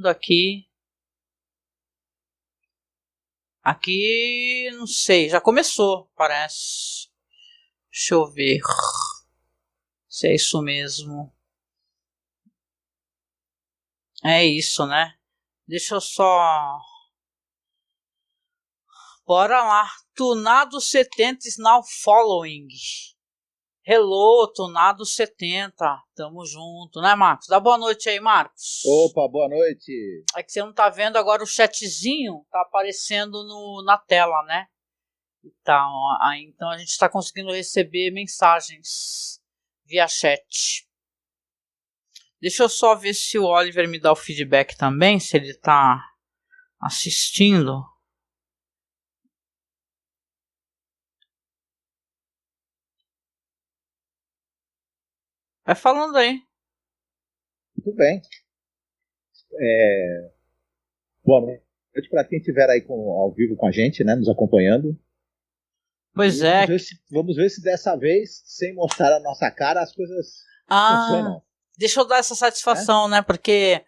aqui. Aqui, não sei, já começou, parece. Deixa eu ver se é isso mesmo. É isso, né? Deixa eu só... Bora lá. Tunado 70 is now following. Hello, Tunado 70. Tamo junto, né, Marcos? Dá boa noite aí, Marcos. Opa, boa noite. É que você não tá vendo agora o chatzinho, tá aparecendo na tela, né? Então a gente está conseguindo receber mensagens via chat. Deixa eu só ver se o Oliver me dá o feedback também, se ele tá assistindo. Vai falando aí. Tudo bem. Boa noite para quem estiver aí ao vivo com a gente, né, nos acompanhando. Pois e é. Vamos ver se dessa vez, sem mostrar a nossa cara, as coisas funcionam. Deixa eu dar essa satisfação, né? Porque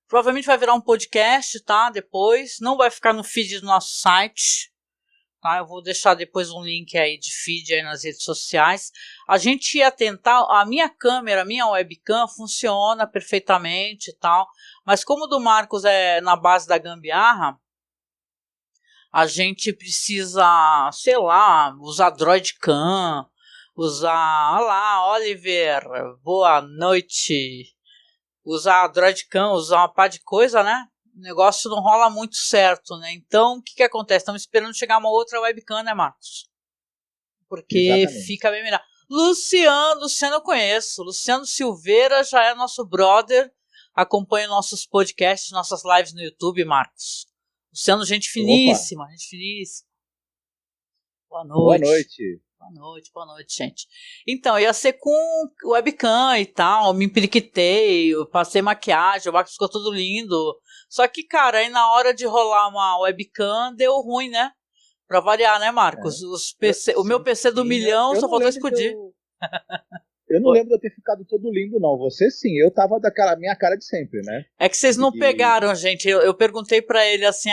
provavelmente vai virar um podcast, tá? Depois. Não vai ficar no feed do nosso site. Tá? Eu vou deixar depois um link aí de feed aí nas redes sociais. A gente ia tentar, a minha câmera, a minha webcam funciona perfeitamente e tal, mas como o do Marcos é na base da gambiarra, a gente precisa, sei lá, usar Droidcam, usar, olha lá, Oliver, boa noite, usar Droidcam, usar uma pá de coisa, né? O negócio não rola muito certo, né? Então, o que acontece? Estamos esperando chegar uma outra webcam, né, Marcos? Porque Exatamente. fica bem melhor. Luciano eu conheço. Luciano Silveira já é nosso brother. Acompanha nossos podcasts, nossas lives no YouTube, Marcos. Luciano, gente finíssima, Opa. gente finíssima. Boa Boa noite. noite. Boa noite, gente. Então, ia ser com webcam e tal, me empiriquitei, eu passei maquiagem, o Marcos ficou tudo lindo. Só que, cara, aí na hora de rolar uma webcam, deu ruim, né? Pra variar, né, Marcos? O meu PC do milhão só faltou explodir. Eu não lembro de eu ter ficado todo lindo, não. Você sim, eu tava daquela minha cara de sempre, né? É que vocês não pegaram, gente. Eu perguntei pra ele assim,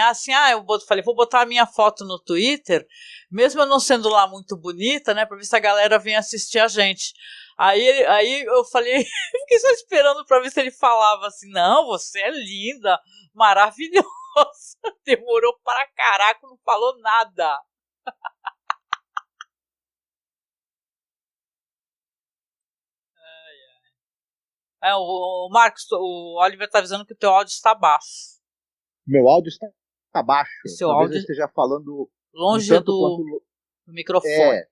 falei, vou botar a minha foto no Twitter, mesmo eu não sendo lá muito bonita, né, pra ver se a galera vem assistir a gente. Aí eu falei, fiquei só esperando pra ver se ele falava assim, não, você é linda, maravilhosa. Demorou para caraca, não falou nada. O Marcos, o Oliver tá avisando que o teu áudio está baixo. Meu áudio está baixo. Seu Talvez áudio eu esteja falando longe do microfone.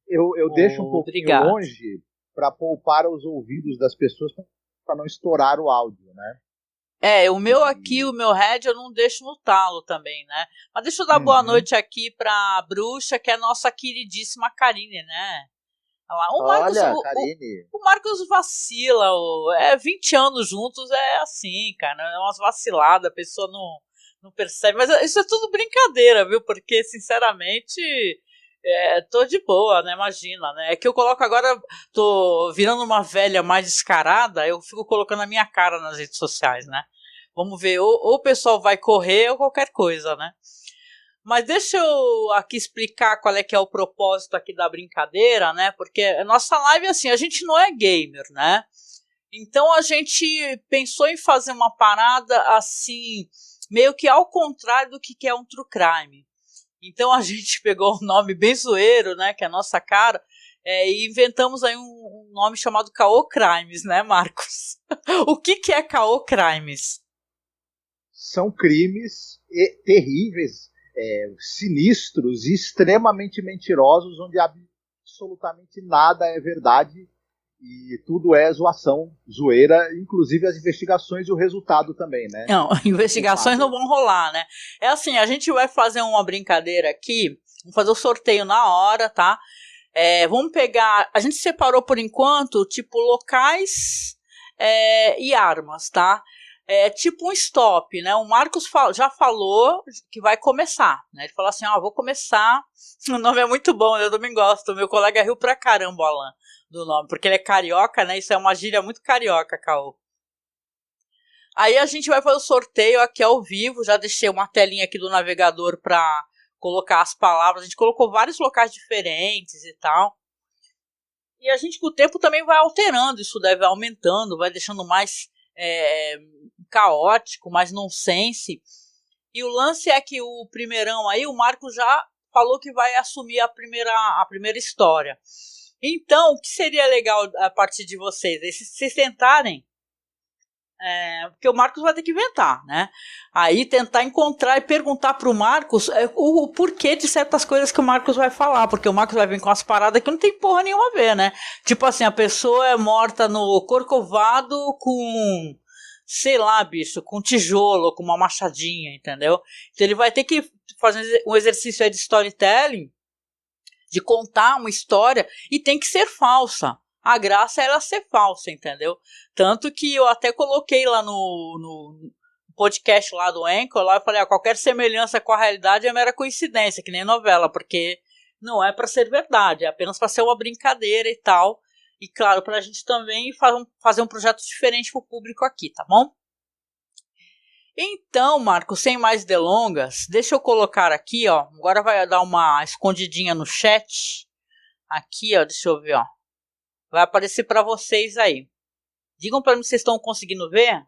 Eu deixo um pouquinho longe para poupar os ouvidos das pessoas para não estourar o áudio, né? O meu aqui, o meu head, eu não deixo no talo também, né? Mas deixa eu dar boa noite aqui pra bruxa, que é a nossa queridíssima Karine, né? O Marcos vacila, 20 anos juntos é assim, cara, é umas vaciladas, a pessoa não percebe, mas isso é tudo brincadeira, viu? Porque, sinceramente, tô de boa, né? Imagina, né? É que eu coloco agora, tô virando uma velha mais descarada, eu fico colocando a minha cara nas redes sociais, né? Vamos ver, ou o pessoal vai correr ou qualquer coisa, né? Mas deixa eu aqui explicar qual é que é o propósito aqui da brincadeira, né? Porque a nossa live, assim, a gente não é gamer, né? Então a gente pensou em fazer uma parada assim, meio que ao contrário do que é um true crime. Então a gente pegou um nome bem zoeiro, né? Que é a nossa cara, e inventamos aí um nome chamado Caô Crimes, né, Marcos? O que é Caô Crimes? São crimes terríveis, sinistros e extremamente mentirosos, onde absolutamente nada é verdade e tudo é zoação, zoeira, inclusive as investigações e o resultado também, né? Não, investigações não vão rolar, né? É assim, a gente vai fazer uma brincadeira aqui, vamos fazer o sorteio na hora, tá? Vamos pegar, a gente separou por enquanto, tipo, locais e armas, tá? Tipo um stop, né? O Marcos já falou que vai começar, né? Ele falou assim, vou começar, o nome é muito bom, eu também gosto, meu colega riu pra caramba, Alan, do nome, porque ele é carioca, né? Isso é uma gíria muito carioca, Caô. Aí a gente vai fazer o sorteio aqui ao vivo. Já deixei uma telinha aqui do navegador para colocar as palavras. A gente colocou vários locais diferentes e tal. E a gente com o tempo também vai alterando. Isso deve aumentando, vai deixando mais caótico, mais nonsense. E o lance é que o primeirão aí, o Marco já falou que vai assumir a primeira história. Então, o que seria legal a partir de vocês? É se vocês tentarem, porque o Marcos vai ter que inventar, né? Aí tentar encontrar e perguntar pro Marcos o porquê de certas coisas que o Marcos vai falar, porque o Marcos vai vir com as paradas que não tem porra nenhuma a ver, né? Tipo assim, a pessoa é morta no Corcovado com, sei lá, bicho, com tijolo, com uma machadinha, entendeu? Então ele vai ter que fazer um exercício aí de storytelling, de contar uma história, e tem que ser falsa. A graça é ela ser falsa, entendeu? Tanto que eu até coloquei lá no podcast lá do Anchor, lá eu falei, qualquer semelhança com a realidade é mera coincidência, que nem novela, porque não é para ser verdade, é apenas para ser uma brincadeira e tal. E claro, para a gente também fazer um projeto diferente para o público aqui, tá bom? Então, Marco, sem mais delongas, deixa eu colocar aqui, ó. Agora vai dar uma escondidinha no chat. Aqui, ó, deixa eu ver, ó. Vai aparecer para vocês aí. Digam para mim se vocês estão conseguindo ver.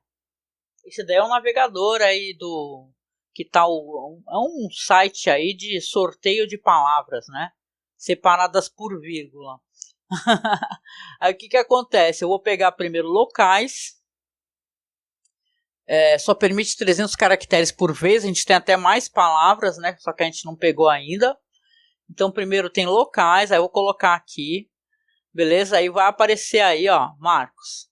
Esse daí é um navegador aí do... que tá é um site aí de sorteio de palavras, né? Separadas por vírgula. Aí o que acontece? Eu vou pegar primeiro locais. Só permite 300 caracteres por vez. A gente tem até mais palavras, né? Só que a gente não pegou ainda. Então primeiro tem locais. Aí eu vou colocar aqui. Beleza? Aí vai aparecer aí, ó, Marcos.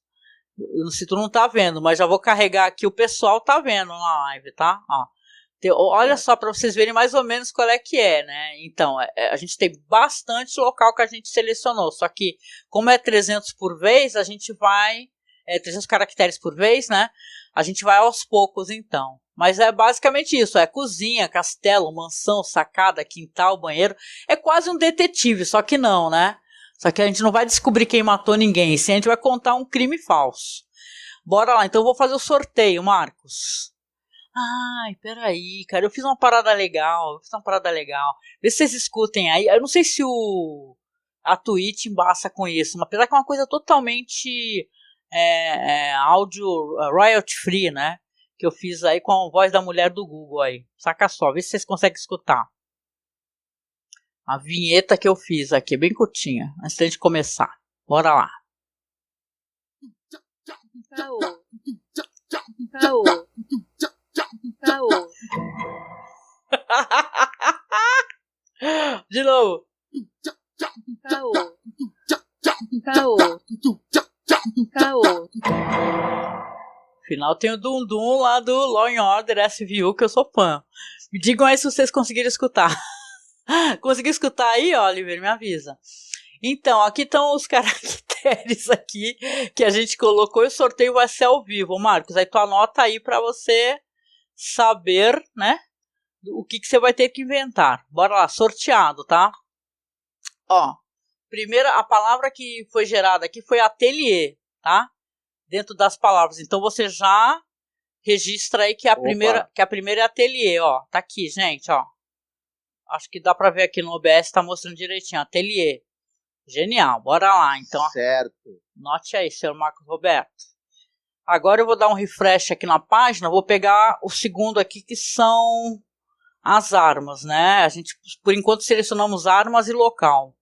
Não sei se tu não tá vendo, mas já vou carregar aqui. O pessoal tá vendo na live, tá? Ó. Olha só para vocês verem mais ou menos qual é que é, né? Então, a gente tem bastante local que a gente selecionou. Só que, como é 300 por vez, a gente vai... 300 caracteres por vez, né? A gente vai aos poucos, então. Mas é basicamente isso. É cozinha, castelo, mansão, sacada, quintal, banheiro. É quase um detetive, só que não, né? Só que a gente não vai descobrir quem matou ninguém. Sim, a gente vai contar um crime falso. Bora lá, então eu vou fazer o sorteio, Marcos. Ai, peraí, cara, eu fiz uma parada legal. Vê se vocês escutem aí. Eu não sei se a Twitch embaça com isso, mas apesar que é uma coisa totalmente áudio royalty free, né? Que eu fiz aí com a voz da mulher do Google aí. Saca só, vê se vocês conseguem escutar. A vinheta que eu fiz aqui, bem curtinha, antes da gente começar. Bora lá. Caô. Caô. Caô. De novo. Caô. Caô. Caô. Final tem o Dum Dum lá do Law and Order SVU, que eu sou fã. Me digam aí se vocês conseguiram escutar. Conseguiu escutar aí, Oliver? Me avisa. Então, aqui estão os caracteres aqui que a gente colocou e o sorteio vai ser ao vivo. Marcos, aí tu anota aí para você saber, né, o que você vai ter que inventar. Bora lá, sorteado, tá? Ó, primeira, a palavra que foi gerada aqui foi ateliê, tá? Dentro das palavras. Então você já registra aí que a primeira é ateliê, ó. Tá aqui, gente, ó. Acho que dá pra ver aqui no OBS, tá mostrando direitinho, ateliê. Genial, bora lá, então. Certo. Note aí, senhor Marcos Roberto. Agora eu vou dar um refresh aqui na página, vou pegar o segundo aqui, que são as armas, né? A gente, por enquanto, selecionamos armas e local.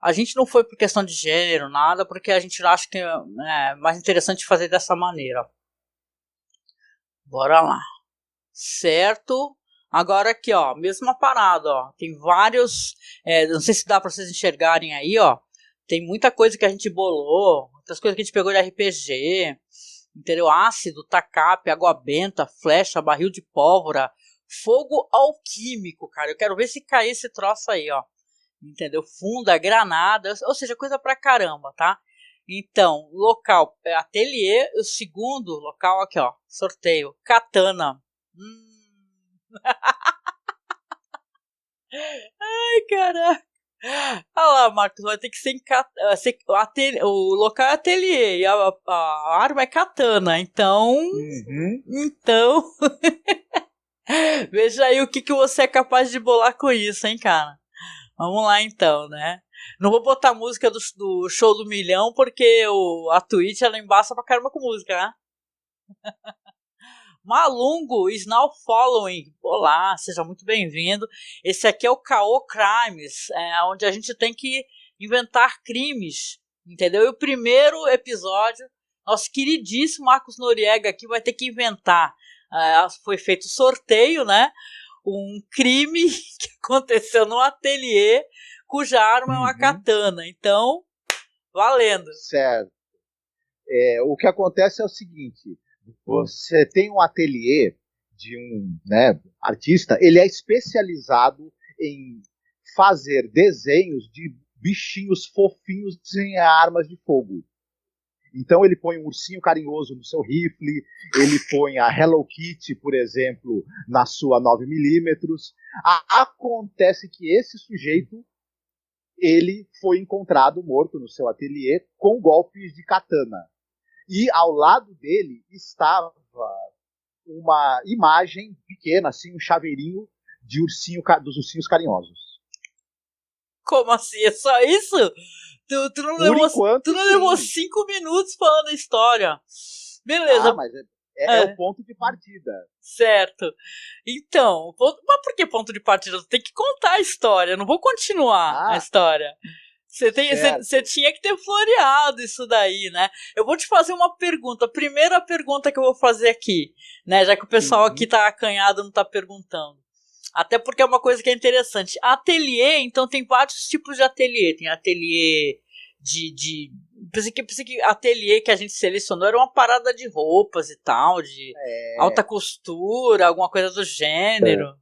A gente não foi por questão de gênero, nada, porque a gente acha que é mais interessante fazer dessa maneira. Bora lá. Certo? Agora aqui, ó, mesma parada, ó. Tem vários, não sei se dá pra vocês enxergarem aí, ó. Tem muita coisa que a gente bolou, muitas coisas que a gente pegou de RPG, entendeu? Ácido, tacape, água benta, flecha, barril de pólvora, fogo alquímico, cara. Eu quero ver se cair esse troço aí, ó. Entendeu? Funda, granada, ou seja, coisa pra caramba, tá? Então, local, ateliê. O segundo local aqui, ó, sorteio, katana. Ai, caraca. Olha lá, Marcos, vai ter que ser, o local é ateliê e a arma é katana. Uhum. Então, veja aí o que você é capaz de bolar com isso, hein, cara? Vamos lá então, né? Não vou botar a música do Show do Milhão, porque a Twitch ela embaça pra caramba com música, né? Malungo is now following. Olá, seja muito bem-vindo. Esse aqui é o Caô Crimes, onde a gente tem que inventar crimes, entendeu? E o primeiro episódio, nosso queridíssimo Marcos Noriega aqui vai ter que inventar. Foi feito sorteio, né? Um crime que aconteceu no ateliê, cuja arma é uma katana. Então, valendo. Certo. O que acontece é o seguinte: você tem um ateliê de um, né, artista, ele é especializado em fazer desenhos de bichinhos fofinhos em armas de fogo. Então ele põe um ursinho carinhoso no seu rifle, ele põe a Hello Kitty, por exemplo, na sua 9mm. Acontece que esse sujeito ele foi encontrado morto no seu ateliê com golpes de katana. E ao lado dele estava uma imagem pequena, assim, um chaveirinho de dos ursinhos carinhosos. Como assim? É só isso? Tu não, Por enquanto, tu não levou 5 minutos falando a história. Beleza. Mas é o ponto de partida. Certo. Então, mas por que ponto de partida? Tu tem que contar a história, eu não vou continuar a história. Você tinha que ter floreado isso daí, né? Eu vou te fazer uma pergunta. A primeira pergunta que eu vou fazer aqui, né? Já que o pessoal aqui tá acanhado, não tá perguntando. Até porque é uma coisa que é interessante. Ateliê, então, tem vários tipos de ateliê. Tem ateliê pensei que ateliê que a gente selecionou era uma parada de roupas e tal, de alta costura, alguma coisa do gênero.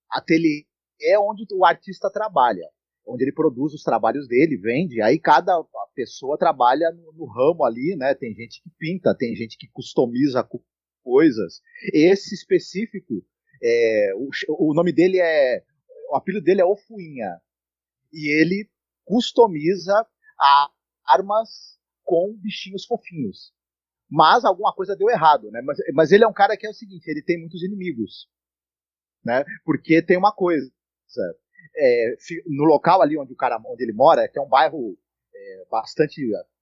Ateliê é onde o artista trabalha, onde ele produz os trabalhos dele, vende, aí cada pessoa trabalha no ramo ali, né? Tem gente que pinta, tem gente que customiza coisas. Esse específico, o nome dele o apelido dele é Ofuinha, e ele customiza armas com bichinhos fofinhos. Mas alguma coisa deu errado, né? Mas ele é um cara que é o seguinte, ele tem muitos inimigos, né? Porque tem uma coisa, no local ali onde ele mora, que é um bairro bastante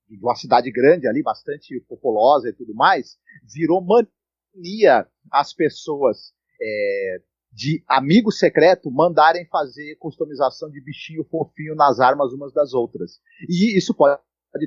de uma cidade grande ali, bastante populosa e tudo mais, virou mania as pessoas de amigo secreto mandarem fazer customização de bichinho fofinho nas armas umas das outras. E isso pode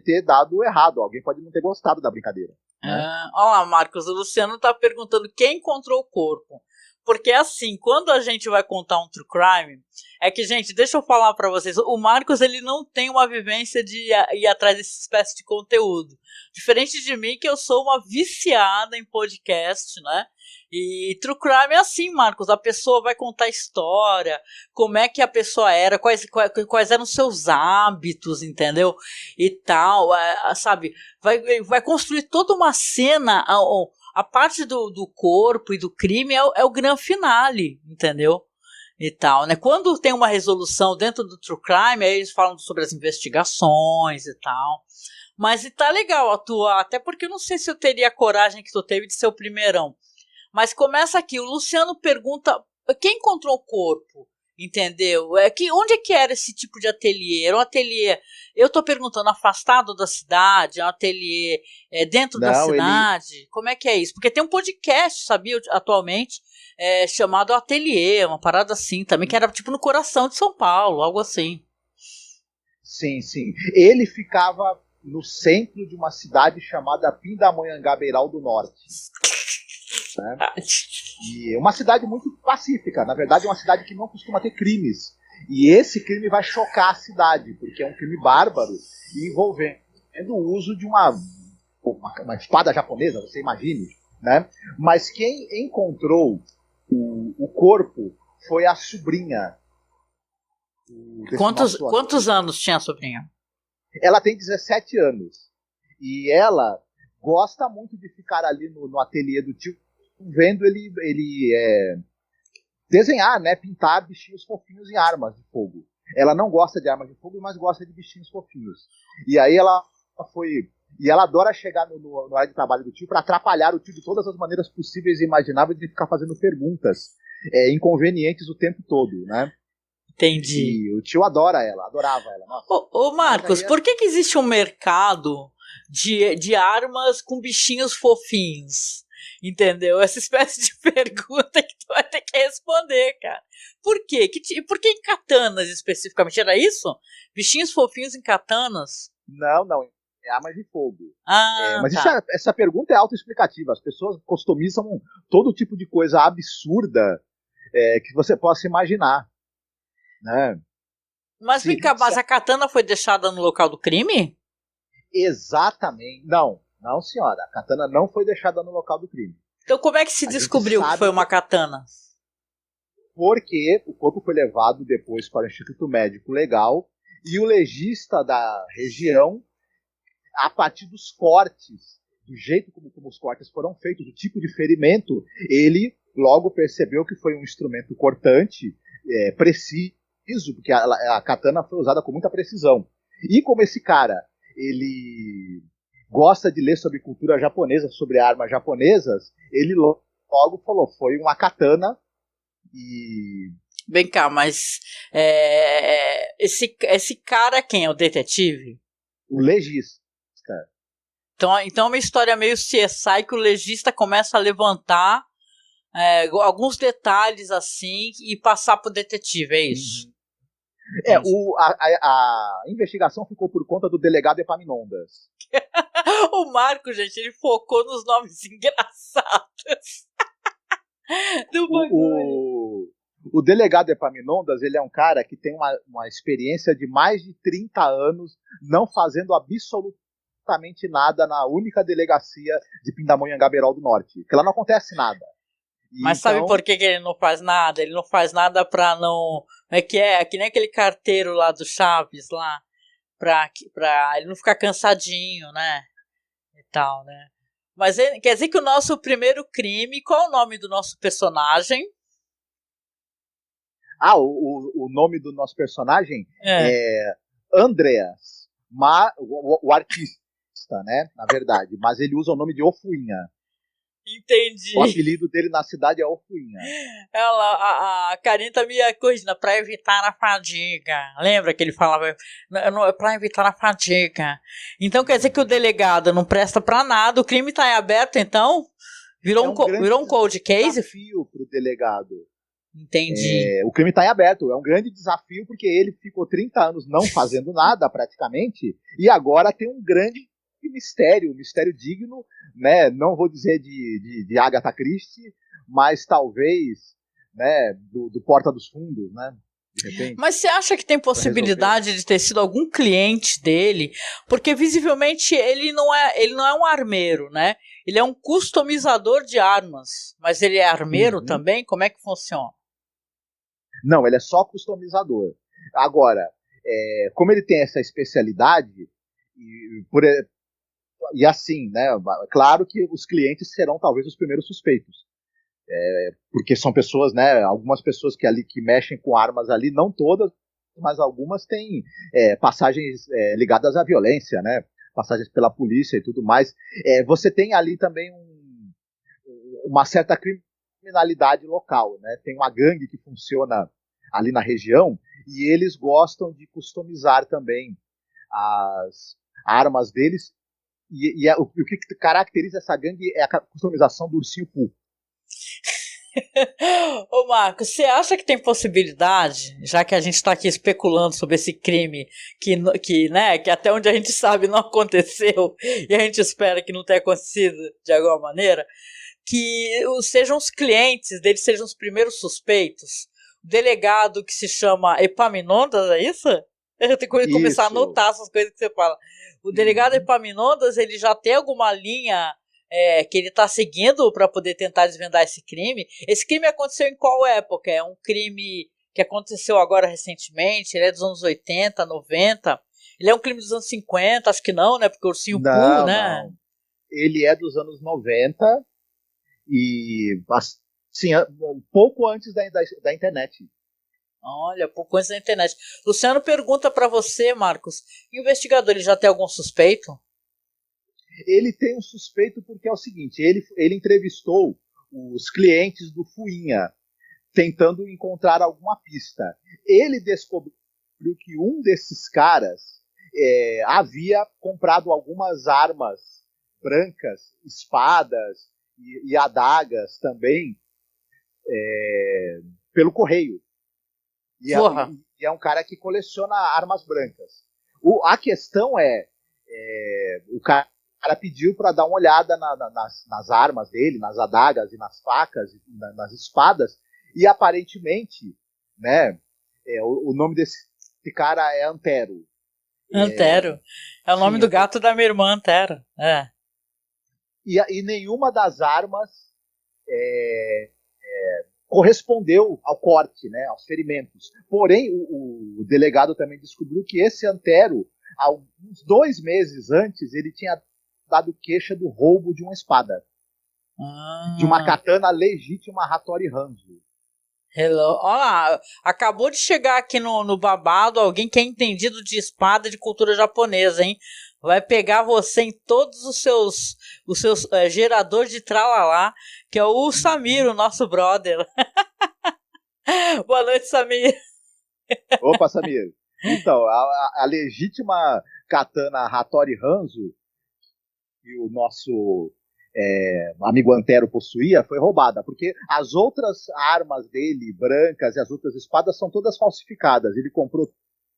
ter dado errado, alguém pode não ter gostado da brincadeira. Né? Olha lá, Marcos, o Luciano está perguntando quem encontrou o corpo. Porque assim, quando a gente vai contar um true crime, é que, gente, deixa eu falar para vocês, o Marcos ele não tem uma vivência de ir atrás dessa espécie de conteúdo. Diferente de mim, que eu sou uma viciada em podcast, né? E true crime é assim, Marcos, a pessoa vai contar a história, como é que a pessoa era, quais eram os seus hábitos, entendeu? E tal, sabe? Vai construir toda uma cena. A parte do corpo e do crime é o grande finale, entendeu? E tal, né? Quando tem uma resolução dentro do true crime, aí eles falam sobre as investigações e tal. Mas e tá legal atuar, até porque eu não sei se eu teria a coragem que tu teve de ser o primeirão. Mas começa aqui, o Luciano pergunta quem encontrou o corpo, entendeu? Onde é que era esse tipo de ateliê? Era um ateliê, eu tô perguntando, afastado da cidade, é um ateliê dentro da cidade? Como é que é isso? Porque tem um podcast, sabia, atualmente, chamado Ateliê, uma parada assim também, que era tipo no coração de São Paulo, algo assim. Sim, sim. Ele ficava no centro de uma cidade chamada Pindamonhangaba do Norte. Né? E é uma cidade muito pacífica, na verdade é uma cidade que não costuma ter crimes, e esse crime vai chocar a cidade, porque é um crime bárbaro envolvendo o uso de uma espada japonesa, você imagine, né? Mas quem encontrou o corpo foi a sobrinha. Quantos anos tinha a sobrinha? Ela tem 17 anos, e ela gosta muito de ficar ali no ateliê do tio, vendo ele desenhar, né, pintar bichinhos fofinhos em armas de fogo. Ela não gosta de armas de fogo, mas gosta de bichinhos fofinhos. E aí ela foi... E ela adora chegar no área de trabalho do tio para atrapalhar o tio de todas as maneiras possíveis e imagináveis de ficar fazendo perguntas inconvenientes o tempo todo, né? Entendi. E o tio adora ela, adorava ela. Nossa. Ô Marcos, Mas aí por que existe um mercado de armas com bichinhos fofinhos? Entendeu? Essa espécie de pergunta que tu vai ter que responder, cara. Por quê? Por que em katanas especificamente? Era isso? Bichinhos fofinhos em katanas? Não, é arma de fogo. Mas Tá. essa pergunta é autoexplicativa. As pessoas customizam todo tipo de coisa absurda que você possa imaginar, né? Mas vem cá, mas a katana foi deixada no local do crime? Exatamente. Não, senhora. A katana não foi deixada no local do crime. Então como é que se descobriu que foi uma katana? Porque o corpo foi levado depois para o Instituto Médico Legal e o legista da região, a partir dos cortes, do jeito como os cortes foram feitos, do tipo de ferimento, ele logo percebeu que foi um instrumento cortante, preciso, porque a katana foi usada com muita precisão. E como esse cara, ele gosta de ler sobre cultura japonesa, sobre armas japonesas, ele logo falou, foi uma katana e... Vem cá, mas esse cara quem? É o detetive? O legista. Então é uma história meio CSI que o legista começa a levantar alguns detalhes assim e passar pro detetive, é isso? A investigação ficou por conta do delegado Epaminondas. O Marco, gente, ele focou nos nomes engraçados do bagulho. O delegado Epaminondas, ele é um cara que tem uma experiência de mais de 30 anos não fazendo absolutamente nada na única delegacia de Pindamonhangaba do Norte, que lá não acontece nada. Mas então... sabe por que ele não faz nada? Ele não faz nada pra não... É que nem aquele carteiro lá do Chaves, lá, pra ele não ficar cansadinho, né? E tal, né? Mas quer dizer que o nosso primeiro crime... Qual é o nome do nosso personagem? O nome do nosso personagem é Andreas, o artista, né? Na verdade. Mas ele usa o nome de Ofuinha. Entendi. O apelido dele na cidade é Ofuinha. A Karine tá me corrigindo, pra evitar a fadiga. Lembra que ele falava, pra evitar a fadiga. Então quer dizer que o delegado não presta pra nada, o crime tá em aberto então? Virou um cold case? Desafio pro delegado. Entendi. O crime está em aberto, é um grande desafio porque ele ficou 30 anos não fazendo nada praticamente e agora tem um grande mistério, um mistério digno, né? Não vou dizer de Agatha Christie, mas talvez, né, do Porta dos Fundos, né? De repente. Mas você acha que tem possibilidade de ter sido algum cliente dele? Porque visivelmente ele não é um armeiro, né? Ele é um customizador de armas, mas ele é armeiro também? Como é que funciona? Não, ele é só customizador. Agora, como ele tem essa especialidade, e assim, né? Claro que os clientes serão talvez os primeiros suspeitos. Porque são pessoas, né? Algumas pessoas que mexem com armas ali, não todas, mas algumas têm passagens ligadas à violência, né? Passagens pela polícia e tudo mais. Você tem ali também uma certa criminalidade local, né? Tem uma gangue que funciona ali na região e eles gostam de customizar também as armas deles e o que caracteriza essa gangue é a customização do ursinho Pooh. Ô Marcos, você acha que tem possibilidade, já que a gente está aqui especulando sobre esse crime né, que até onde a gente sabe não aconteceu e a gente espera que não tenha acontecido de alguma maneira, que sejam os clientes deles, sejam os primeiros suspeitos? O delegado que se chama Epaminondas, é isso? Eu tenho que começar a anotar essas coisas que você fala. O delegado Epaminondas, ele já tem alguma linha que ele está seguindo para poder tentar desvendar esse crime? Esse crime aconteceu em qual época? É um crime que aconteceu agora recentemente? Ele é dos anos 80, 90? Ele é um crime dos anos 50? Acho que não, né? Porque o ursinho Pooh, né? Não. Ele é dos anos 90 e assim, um pouco antes da internet. Olha, por coisa na internet. Luciano pergunta pra você, Marcos, o investigador ele já tem algum suspeito? Ele tem um suspeito porque é o seguinte, ele entrevistou os clientes do Fuinha, tentando encontrar alguma pista. Ele descobriu que um desses caras havia comprado algumas armas brancas, espadas e adagas também, pelo correio. Porra. E é um cara que coleciona armas brancas. A questão o cara pediu para dar uma olhada nas armas dele, nas adagas e nas facas, nas espadas, e aparentemente, né, o nome desse cara é Antero. Antero. É o nome Sim, do gato da minha irmã, Antero. É. e nenhuma das armas correspondeu ao corte, né, aos ferimentos. Porém, o delegado também descobriu que esse Antero, há uns 2 meses antes, ele tinha dado queixa do roubo de uma espada. De uma katana legítima Hattori Hanzo. Hello. Olha, acabou de chegar aqui no babado alguém que é entendido de espada de cultura japonesa, hein? Vai pegar você em todos os seus geradores de tralalá, que é o Samir, o nosso brother. Boa noite, Samir. Opa, Samir. Então, a legítima katana Hattori Hanzo, que o nosso amigo Antero possuía, foi roubada, porque as outras armas dele, brancas, e as outras espadas são todas falsificadas. Ele comprou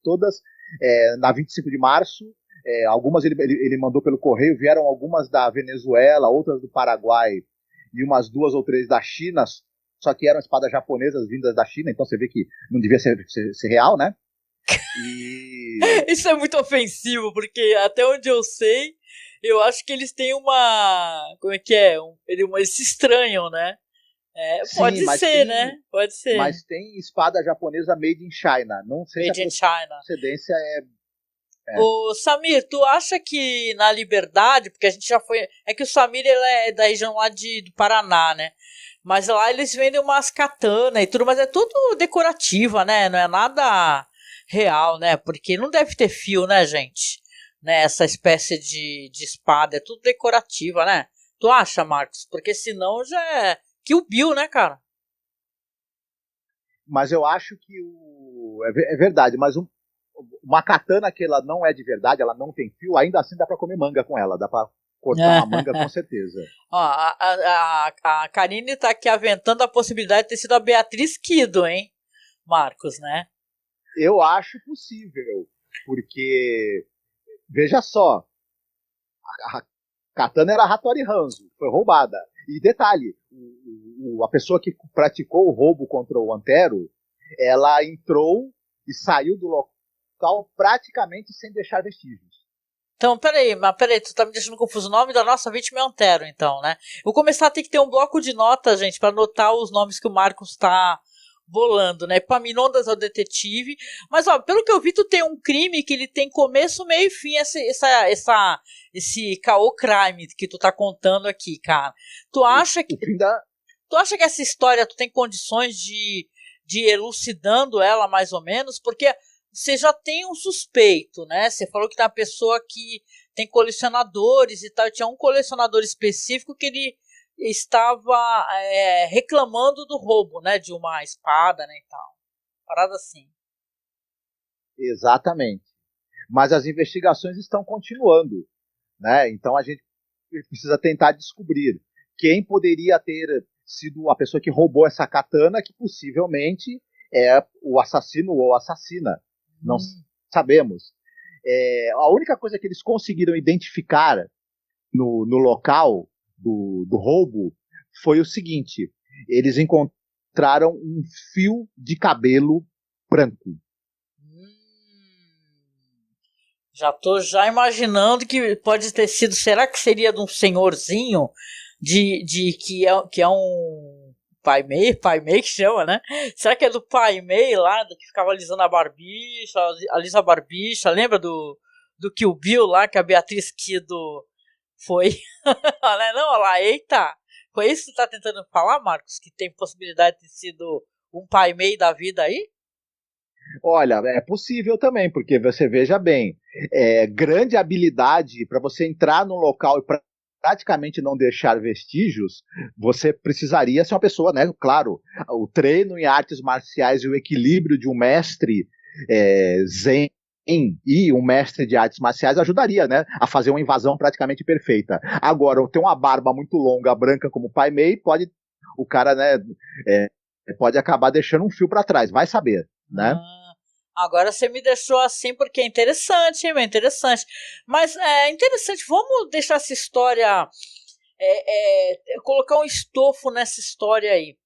todas na 25 de março, algumas ele mandou pelo correio, vieram algumas da Venezuela, outras do Paraguai, e umas 2 ou 3 da China, só que eram espadas japonesas vindas da China, então você vê que não devia ser real, né? Isso é muito ofensivo, porque até onde eu sei, eu acho que eles têm uma. Como é que é? Eles se estranham, né? Sim, pode ser, né? Pode ser. Mas tem espada japonesa made in China. Não sei Made se in a China. procedência Ô, Samir, tu acha que na Liberdade, porque a gente já foi. É que o Samir ele é da região lá do Paraná, né? Mas lá eles vendem umas katanas e tudo, mas é tudo decorativa, né? Não é nada real, né? Porque não deve ter fio, né, gente? Né? Essa espécie de espada, é tudo decorativa, né? Tu acha, Marcos? Porque senão já é Kill Bill, né, cara? Mas eu acho que é verdade, mas uma katana que ela não é de verdade, ela não tem fio, ainda assim dá pra comer manga com ela, dá pra cortar uma manga com certeza. Ó, a Karine tá aqui aventando a possibilidade de ter sido a Beatriz Kido, hein, Marcos, né? Eu acho possível, porque veja só, a katana era Hattori Hanzo, foi roubada. E detalhe, a pessoa que praticou o roubo contra o Antero, ela entrou e saiu do local praticamente sem deixar vestígios. Então, peraí, tu tá me deixando confuso. O nome da nossa vítima é Antero, então, né? Vou começar a ter que ter um bloco de notas, gente, pra anotar os nomes que o Marcos tá bolando, né? Epaminondas é o detetive. Mas, ó, pelo que eu vi, tu tem um crime que ele tem começo, meio e fim, esse caô crime que tu tá contando aqui, cara. Tu acha que essa história tu tem condições de ir elucidando ela mais ou menos? Porque você já tem um suspeito, né? Você falou que tem uma pessoa que tem colecionadores e tal. Tinha um colecionador específico que ele estava reclamando do roubo, né? De uma espada, né? E tal. Parada assim. Exatamente. Mas as investigações estão continuando, né? Então a gente precisa tentar descobrir quem poderia ter sido a pessoa que roubou essa katana, que possivelmente é o assassino ou assassina. Não sabemos. A única coisa que eles conseguiram identificar no local do roubo foi o seguinte: eles encontraram um fio de cabelo branco. Já tô imaginando que pode ter sido. Será que seria de um senhorzinho que é um Pai Mei que chama, né? Será que é do Pai Mei lá, que ficava alisando a barbicha, alisa a barbicha? Lembra do Kill Bill lá, que a Beatriz Kido foi? Não, olha lá, eita! Foi isso que tu tá tentando falar, Marcos? Que tem possibilidade de ter sido um Pai Mei da vida aí? Olha, é possível também, porque você veja bem, grande habilidade para você entrar num local e praticamente não deixar vestígios, você precisaria ser uma pessoa, né? Claro, o treino em artes marciais e o equilíbrio de um mestre zen e um mestre de artes marciais ajudaria, né, a fazer uma invasão praticamente perfeita. Agora, ter uma barba muito longa, branca como o Pai Mei, o cara, né, pode acabar deixando um fio para trás, vai saber, né? Agora você me deixou assim porque é interessante, hein, é interessante. Mas é interessante, vamos deixar essa história, colocar um estofo nessa história aí.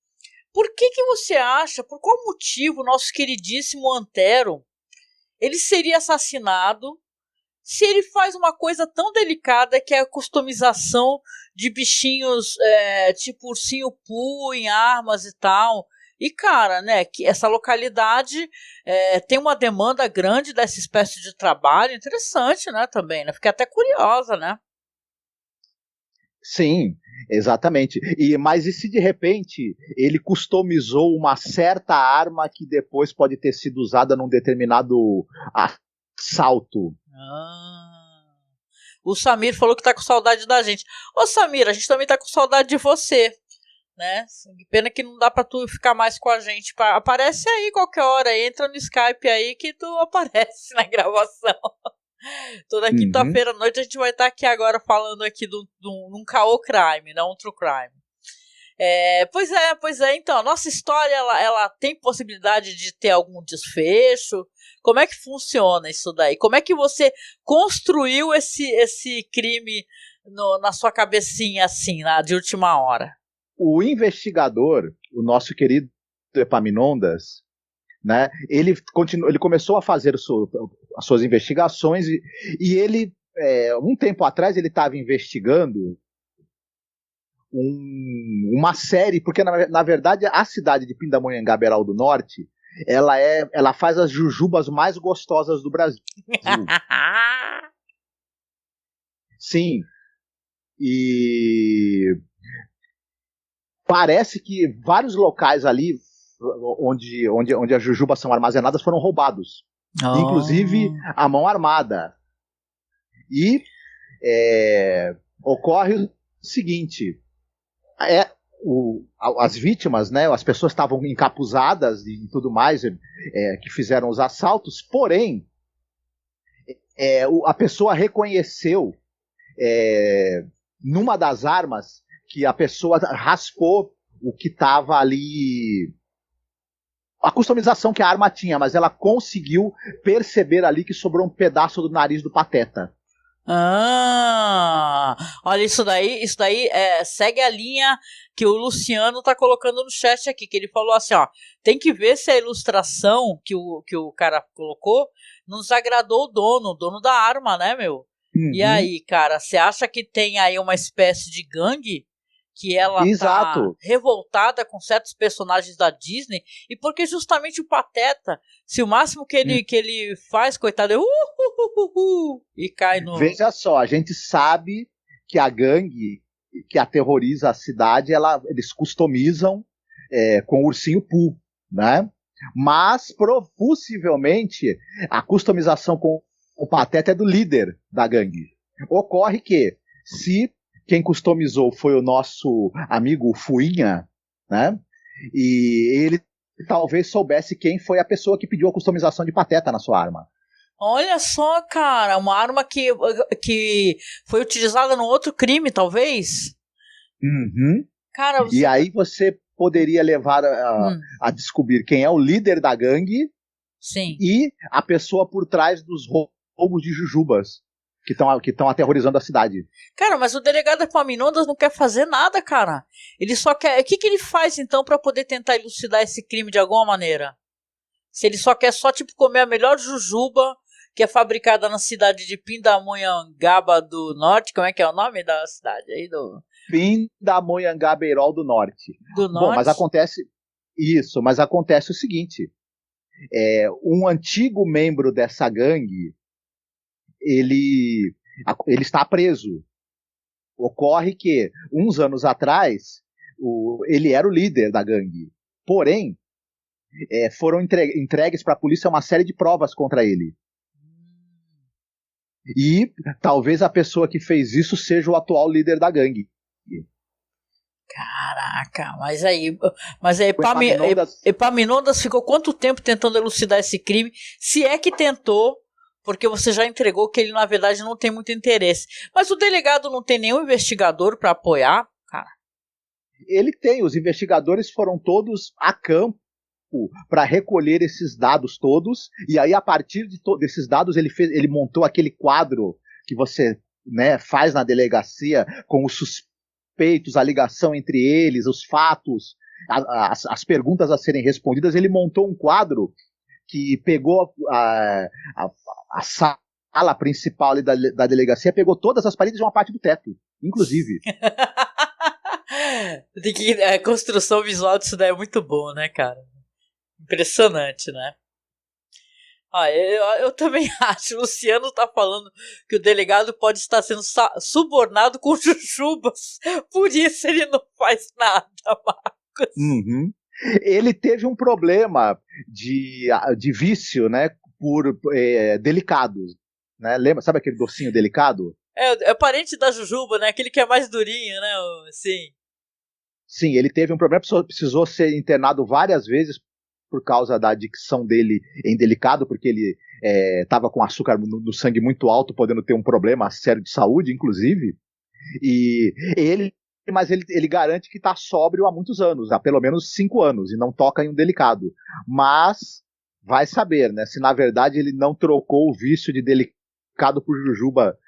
Por que você acha, por qual motivo nosso queridíssimo Antero, ele seria assassinado se ele faz uma coisa tão delicada que é a customização de bichinhos tipo ursinho Pooh em armas e tal? E, cara, né, que essa localidade tem uma demanda grande dessa espécie de trabalho. Interessante, né, também, né? Fiquei até curiosa, né? Sim, exatamente. Mas e se de repente ele customizou uma certa arma que depois pode ter sido usada num determinado assalto? O Samir falou que tá com saudade da gente. Ô Samir, a gente também tá com saudade de você, né? Pena que não dá pra tu ficar mais com a gente. Aparece aí qualquer hora, entra no Skype aí que tu aparece na gravação. Toda quinta-feira à noite a gente vai estar aqui agora falando aqui de um caô crime, não um true crime. Pois é, então, a nossa história, ela tem possibilidade de ter algum desfecho? Como é que funciona isso daí? Como é que você construiu esse crime na sua cabecinha, assim, de última hora? O investigador, o nosso querido Epaminondas, né, ele começou a fazer as suas investigações e ele, um tempo atrás, ele estava investigando uma série, porque na verdade a cidade de Pindamonhangaba, Beral do Norte, ela faz as jujubas mais gostosas do Brasil. Sim. E parece que vários locais ali onde as jujubas são armazenadas foram roubados. Inclusive a mão armada. E ocorre o seguinte: as vítimas, né, as pessoas estavam encapuzadas e tudo mais, que fizeram os assaltos, porém, a pessoa reconheceu numa das armas que a pessoa raspou o que estava ali, a customização que a arma tinha, mas ela conseguiu perceber ali que sobrou um pedaço do nariz do Pateta. Olha, isso daí segue a linha que o Luciano tá colocando no chat aqui, que ele falou assim, ó, tem que ver se a ilustração que o cara colocou não desagradou o dono da arma, né, meu? Uhum. E aí, cara, você acha que tem aí uma espécie de gangue que ela Exato. tá revoltada com certos personagens da Disney, e porque justamente o Pateta, se o máximo que ele faz, coitado, é e cai no... Veja só, a gente sabe que a gangue que aterroriza a cidade, eles customizam com o ursinho Pooh, né? Mas possivelmente a customização com o Pateta é do líder da gangue. Ocorre que se quem customizou foi o nosso amigo Fuinha, né? E ele talvez soubesse quem foi a pessoa que pediu a customização de Pateta na sua arma. Olha só, cara, uma arma que foi utilizada num outro crime, talvez? Uhum. Cara, E aí você poderia levar a descobrir quem é o líder da gangue. Sim. E a pessoa por trás dos roubos de jujubas que estão aterrorizando a cidade. Cara, mas o delegado Epaminondas não quer fazer nada, cara. Ele só quer... O que ele faz, então, para poder tentar elucidar esse crime de alguma maneira? Se ele só quer tipo, comer a melhor jujuba que é fabricada na cidade de Pindamonhangaba do Norte. Como é que é o nome da cidade aí? Pindamonhangaba, Beral do Norte. Do Norte? Bom, mas acontece o seguinte. Um antigo membro dessa gangue, ele está preso. Ocorre que, uns anos atrás, ele era o líder da gangue. Porém, foram entregues para a polícia uma série de provas contra ele. E talvez a pessoa que fez isso seja o atual líder da gangue. Caraca, mas aí Epaminondas... Epaminondas ficou quanto tempo tentando elucidar esse crime? Se é que tentou, porque você já entregou que ele na verdade não tem muito interesse. Mas o delegado não tem nenhum investigador para apoiar, cara? Ele tem, os investigadores foram todos a campo para recolher esses dados todos, e aí a partir desses dados ele montou aquele quadro que você, né, faz na delegacia com os suspeitos, a ligação entre eles, os fatos, as perguntas a serem respondidas. Ele montou um quadro que pegou a sala principal ali da delegacia, pegou todas as paredes e uma parte do teto, inclusive. A construção visual disso daí é muito boa, né, cara? Impressionante, né? Eu também acho. O Luciano tá falando que o delegado pode estar sendo subornado com jujubas. Por isso ele não faz nada, Marcos. Uhum. Ele teve um problema de vício, né? Por delicados. Né? Lembra? Sabe aquele docinho delicado? É parente da jujuba, né? Aquele que é mais durinho, né? Sim. Sim, ele teve um problema, precisou ser internado várias vezes por causa da adicção dele em delicado, porque ele estava com açúcar no sangue muito alto, podendo ter um problema sério de saúde, inclusive. Mas ele garante que está sóbrio há muitos anos, há pelo menos 5 anos, e não toca em um delicado. Mas vai saber, né? Se na verdade ele não trocou o vício de delicado por jujuba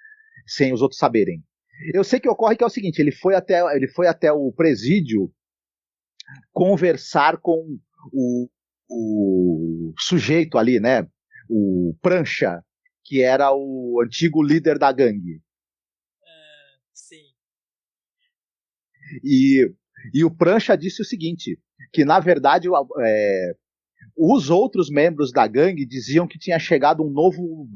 sem os outros saberem. Eu sei que ocorre que é o seguinte: ele foi até o presídio conversar com o sujeito ali, né? O Prancha, que era o antigo líder da gangue. Sim. E o Prancha disse o seguinte, que na verdade os outros membros da gangue diziam que tinha chegado um novo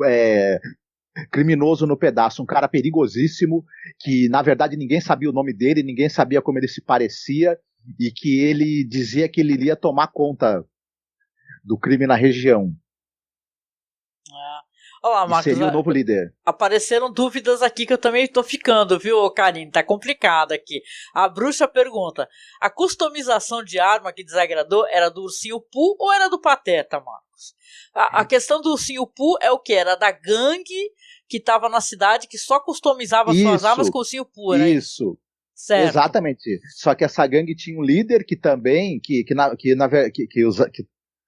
criminoso no pedaço, um cara perigosíssimo, que na verdade ninguém sabia o nome dele, ninguém sabia como ele se parecia, e que ele dizia que ele iria tomar conta do crime na região. Olá, Marcos, seria o novo líder. Apareceram dúvidas aqui que eu também tô ficando, viu, Karine? Tá complicado aqui. A bruxa pergunta: a customização de arma que desagradou era do Ursinho Pooh ou era do Pateta, Marcos? A questão do Ursinho Pooh é o que? Era da gangue que tava na cidade, que só customizava suas armas com o Ursinho Pooh, né? Isso. Certo. Exatamente. Só que essa gangue tinha um líder que também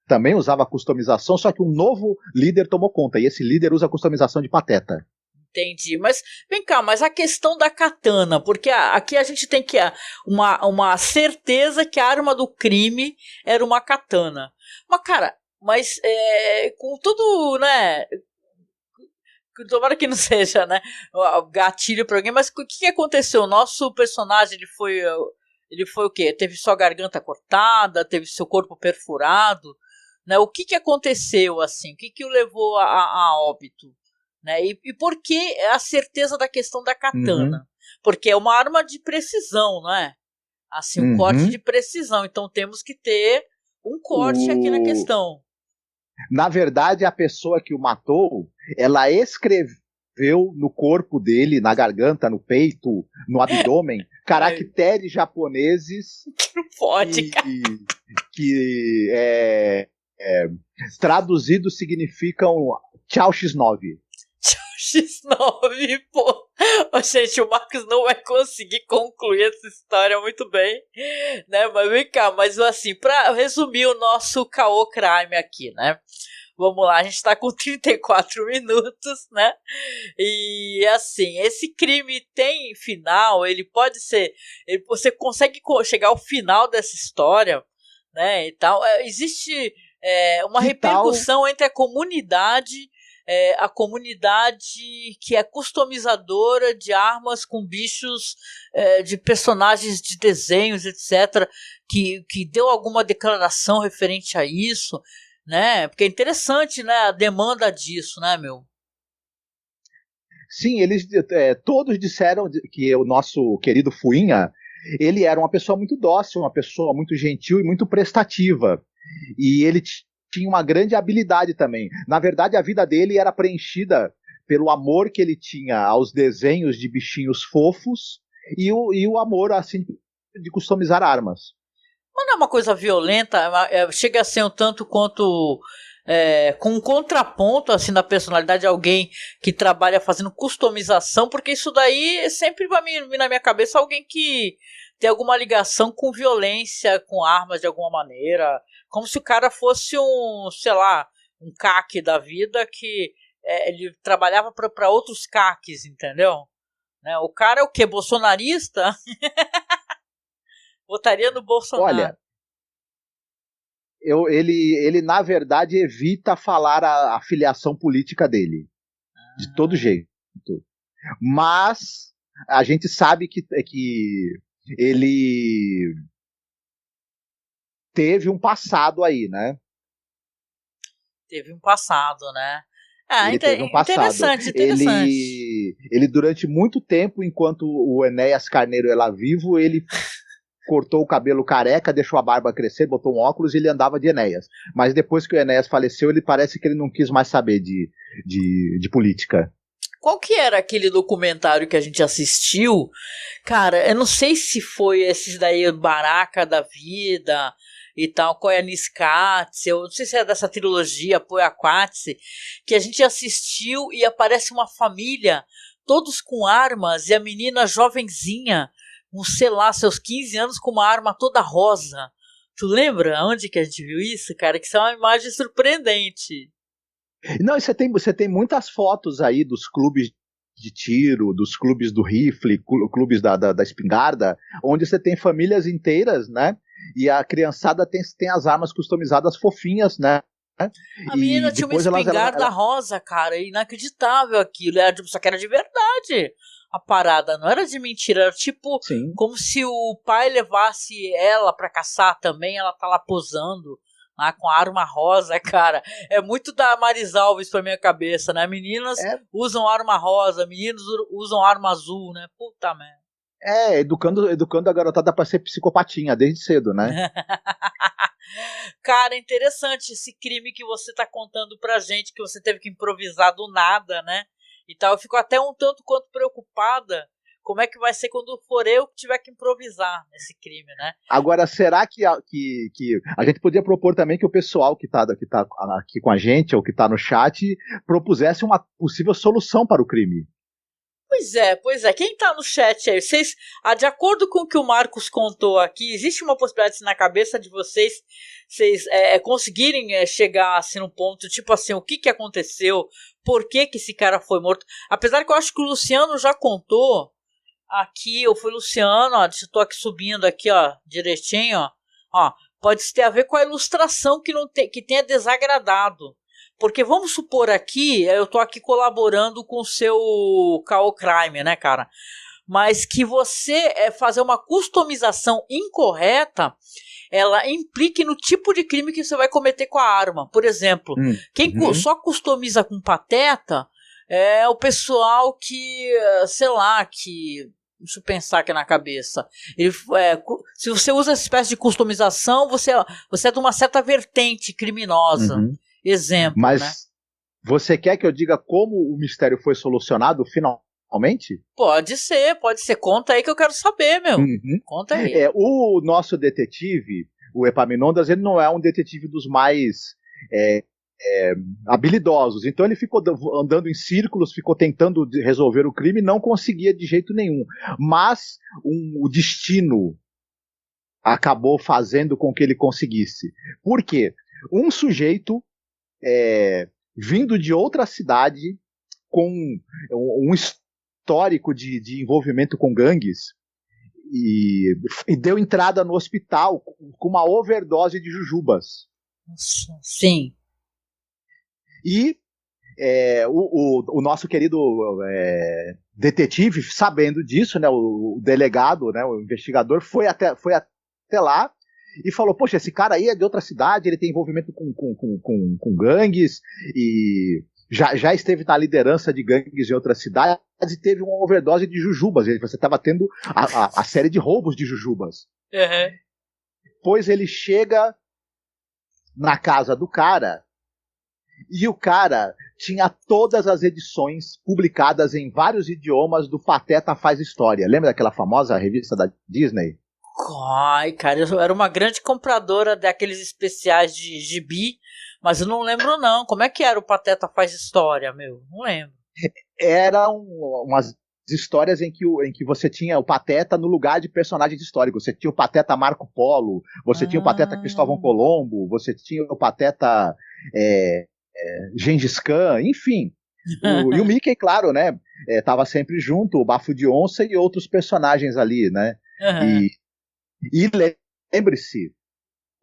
também usava customização, só que um novo líder tomou conta, e esse líder usa customização de Pateta. Entendi, mas vem cá, mas a questão da katana, porque aqui a gente tem que uma certeza que a arma do crime era uma katana. Mas, cara, com tudo, né, tomara que não seja, né, gatilho pra alguém, mas o que aconteceu? O nosso personagem, ele foi o quê? Teve sua garganta cortada, teve seu corpo perfurado, né? O que aconteceu, assim? O que o levou a óbito? Né? E por que a certeza da questão da katana? Porque é uma arma de precisão, não é? Assim, um corte de precisão. Então temos que ter um corte aqui na questão. Na verdade, a pessoa que o matou, ela escreveu no corpo dele, na garganta, no peito, no abdômen, caracteres japoneses que não pode, que traduzidos significam tchau X9. X9, pô. Gente, o Marcos não vai conseguir concluir essa história muito bem, né? Mas vem cá, mas assim, pra resumir o nosso caô crime aqui, né? Vamos lá, a gente tá com 34 minutos, né? E assim, esse crime tem final, ele pode ser... você consegue chegar ao final dessa história, né? E tal. Existe uma repercussão entre a comunidade que é customizadora de armas com bichos, de personagens de desenhos, etc., que deu alguma declaração referente a isso, né? Porque é interessante, né, a demanda disso, né, meu? Sim, eles todos disseram que o nosso querido Fuinha, ele era uma pessoa muito dócil, uma pessoa muito gentil e muito prestativa. E ele tinha uma grande habilidade também. Na verdade, a vida dele era preenchida pelo amor que ele tinha aos desenhos de bichinhos fofos e o amor, assim, de customizar armas. Mas não é uma coisa violenta, chega a ser um tanto quanto com um contraponto assim na personalidade de alguém que trabalha fazendo customização, porque isso daí sempre vai vir na minha cabeça alguém que tem alguma ligação com violência, com armas de alguma maneira, como se o cara fosse um, sei lá, um CAC da vida que ele trabalhava para outros CACs, entendeu? Né? O cara é o quê? Bolsonarista? Votaria no Bolsonaro. Olha, ele na verdade evita falar a filiação política dele, de todo jeito. Mas a gente sabe que ele teve um passado aí, né? Teve um passado, né? Ele teve um passado. Interessante. Ele, durante muito tempo, enquanto o Enéas Carneiro era vivo, ele cortou o cabelo careca, deixou a barba crescer, botou um óculos e ele andava de Enéas. Mas depois que o Enéas faleceu, ele parece que ele não quis mais saber de política. Qual que era aquele documentário que a gente assistiu? Cara, eu não sei se foi esses daí, Baraka da Vida e tal, Koyaanisqatsi, eu não sei se é dessa trilogia, Poiaquatsi, que a gente assistiu e aparece uma família, todos com armas, e a menina jovenzinha, sei lá, seus 15 anos, com uma arma toda rosa. Tu lembra onde que a gente viu isso, cara? Que isso é uma imagem surpreendente. Não, você tem muitas fotos aí dos clubes de tiro, dos clubes do rifle, clubes da espingarda, onde você tem famílias inteiras, né? E a criançada tem as armas customizadas fofinhas, né? A menina tinha uma espingarda rosa, cara, inacreditável aquilo, só que era de verdade a parada, não era de mentira, era tipo Sim. Como se o pai levasse ela pra caçar também, ela tá lá posando, lá com a arma rosa, cara, é muito da Maris Alves pra minha cabeça, né, meninas usam arma rosa, meninos usam arma azul, né, puta merda. Educando a garotada pra ser psicopatinha desde cedo, né? Cara, interessante esse crime que você tá contando pra gente, que você teve que improvisar do nada, né? E tal, eu fico até um tanto quanto preocupada como é que vai ser quando for eu que tiver que improvisar nesse crime, né? Agora, será que a gente podia propor também que o pessoal que tá aqui com a gente, ou que tá no chat, propusesse uma possível solução para o crime? Pois é. Quem tá no chat aí, vocês, de acordo com o que o Marcos contou aqui, existe uma possibilidade na cabeça de vocês conseguirem chegar assim no ponto, tipo assim, o que aconteceu, por que esse cara foi morto? Apesar que eu acho que o Luciano já contou aqui, eu fui Luciano, ó, estou aqui subindo aqui, ó, direitinho, ó, pode ter a ver com a ilustração que tenha desagradado. Porque vamos supor aqui, eu tô aqui colaborando com o seu Caô Crime, né, cara? Mas que você fazer uma customização incorreta, ela implique no tipo de crime que você vai cometer com a arma. Por exemplo, quem só customiza com pateta é o pessoal que, sei lá, que... Deixa eu pensar aqui na cabeça. Se você usa essa espécie de customização, você é de uma certa vertente criminosa. Exemplo, mas né? Você quer que eu diga como o mistério foi solucionado finalmente? Pode ser. Conta aí que eu quero saber, meu. Conta aí. O nosso detetive, o Epaminondas, ele não é um detetive dos mais habilidosos. Então ele ficou andando em círculos, ficou tentando resolver o crime, não conseguia de jeito nenhum. Mas o destino acabou fazendo com que ele conseguisse. Por quê? Um sujeito vindo de outra cidade, com um histórico de envolvimento com gangues, e deu entrada no hospital com uma overdose de jujubas. Sim. E o nosso querido detetive, sabendo disso, né, o delegado, né, o investigador, foi até lá e falou, poxa, esse cara aí é de outra cidade, ele tem envolvimento com gangues, e já esteve na liderança de gangues em outras cidades e teve uma overdose de jujubas. Você estava tendo a série de roubos de jujubas. Uhum. Depois ele chega na casa do cara, e o cara tinha todas as edições publicadas em vários idiomas do Pateta Faz História. Lembra daquela famosa revista da Disney? Ai, cara, eu era uma grande compradora daqueles especiais de gibi, mas eu não lembro não. Como é que era o Pateta Faz História, meu? Não lembro. Eram umas histórias em que você tinha o Pateta no lugar de personagens históricos. Você tinha o Pateta Marco Polo, você tinha o Pateta Cristóvão Colombo, você tinha o Pateta Gengis Khan, enfim. E o Mickey, claro, né? Tava sempre junto, o Bafo de Onça e outros personagens ali, né? Uhum. E lembre-se,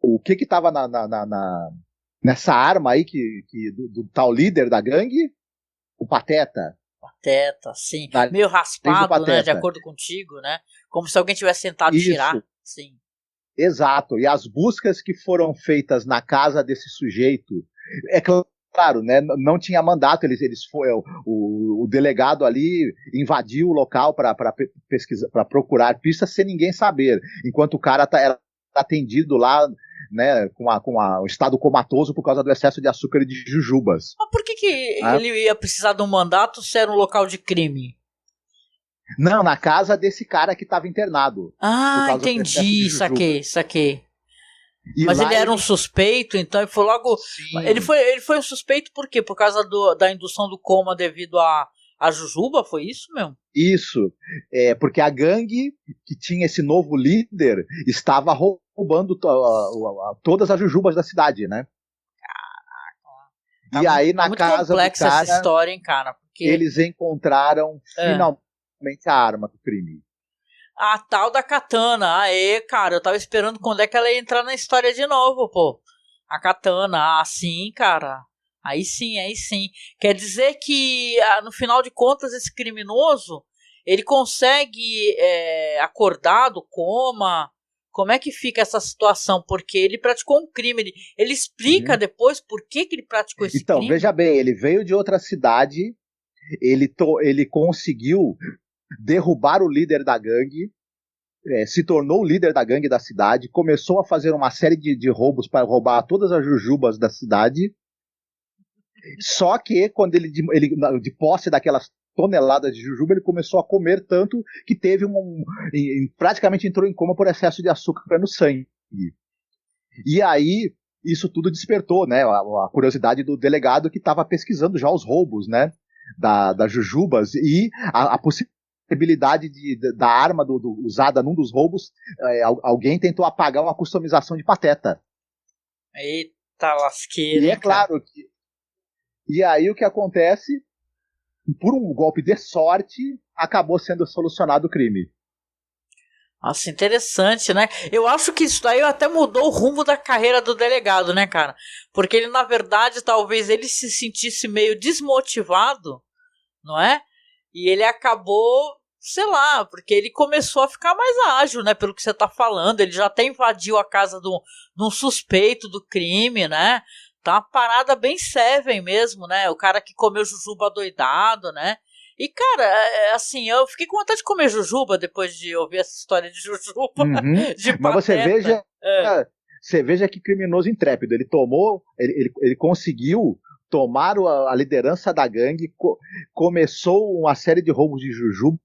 o que estava nessa arma aí do tal líder da gangue? O Pateta. Pateta, sim. Nariz Meio do raspado, né? De Pateta. acordo contigo, né? Como se alguém tivesse tentado tirar. Isso, Sim. exato. E as buscas que foram feitas na casa desse sujeito, é claro, né? Não tinha mandato, o delegado ali invadiu o local para pesquisar, para procurar pistas sem ninguém saber, enquanto o cara era atendido lá, né, com um estado comatoso por causa do excesso de açúcar e de jujubas. Mas por que Né? ele ia precisar de um mandato se era um local de crime? Não, na casa desse cara que estava internado. Por Ah, causa do excesso de entendi, jujuba. saquei. E Mas lá ele era um suspeito, então ele foi logo. Ele Sim, foi um suspeito por quê? Por causa da indução do coma devido a Jujuba? Foi isso mesmo? isso. Porque a gangue que tinha esse novo líder estava roubando todas as jujubas da cidade, né? Tá E aí, tá na muito casa do complexa essa cara, história, hein, cara? Porque. eles encontraram É, finalmente a arma do crime. a tal da Katana. Aê, cara, eu tava esperando quando é que ela ia entrar na história de novo, pô. A Katana, sim, cara. Aí sim, aí sim. Quer dizer que, no final de contas, esse criminoso, ele consegue acordar do coma. Como é que fica essa situação? Porque ele praticou um crime. Ele explica Uhum. depois por que ele praticou esse Então, crime? veja bem, ele veio de outra cidade, ele conseguiu derrubar o líder da gangue, se tornou o líder da gangue da cidade, começou a fazer uma série de roubos para roubar todas as jujubas da cidade. Só que quando ele de posse daquelas toneladas de jujuba, ele começou a comer tanto que teve praticamente entrou em coma por excesso de açúcar no sangue. E aí isso tudo despertou, né, a curiosidade do delegado que estava pesquisando já os roubos, né, das jujubas e a possibilidade da arma usada num dos roubos, alguém tentou apagar uma customização de Pateta. Eita lasqueira, E é hein, cara? claro que. E aí o que acontece? Por um golpe de sorte, acabou sendo solucionado o crime. Nossa, interessante, né? Eu acho que isso daí até mudou o rumo da carreira do delegado, né, cara? Porque ele, na verdade, talvez ele se sentisse meio desmotivado, não é? E ele acabou, sei lá, porque ele começou a ficar mais ágil, né? Pelo que você tá falando. Ele já até invadiu a casa de um suspeito do crime, né? Tá uma parada bem Seven mesmo, né? O cara que comeu jujuba doidado, né? E, cara, assim, eu fiquei com vontade de comer jujuba depois de ouvir essa história de jujuba, Uhum. de Mas pateta. você veja que criminoso intrépido. Ele conseguiu tomar a liderança da gangue, começou uma série de roubos de jujuba.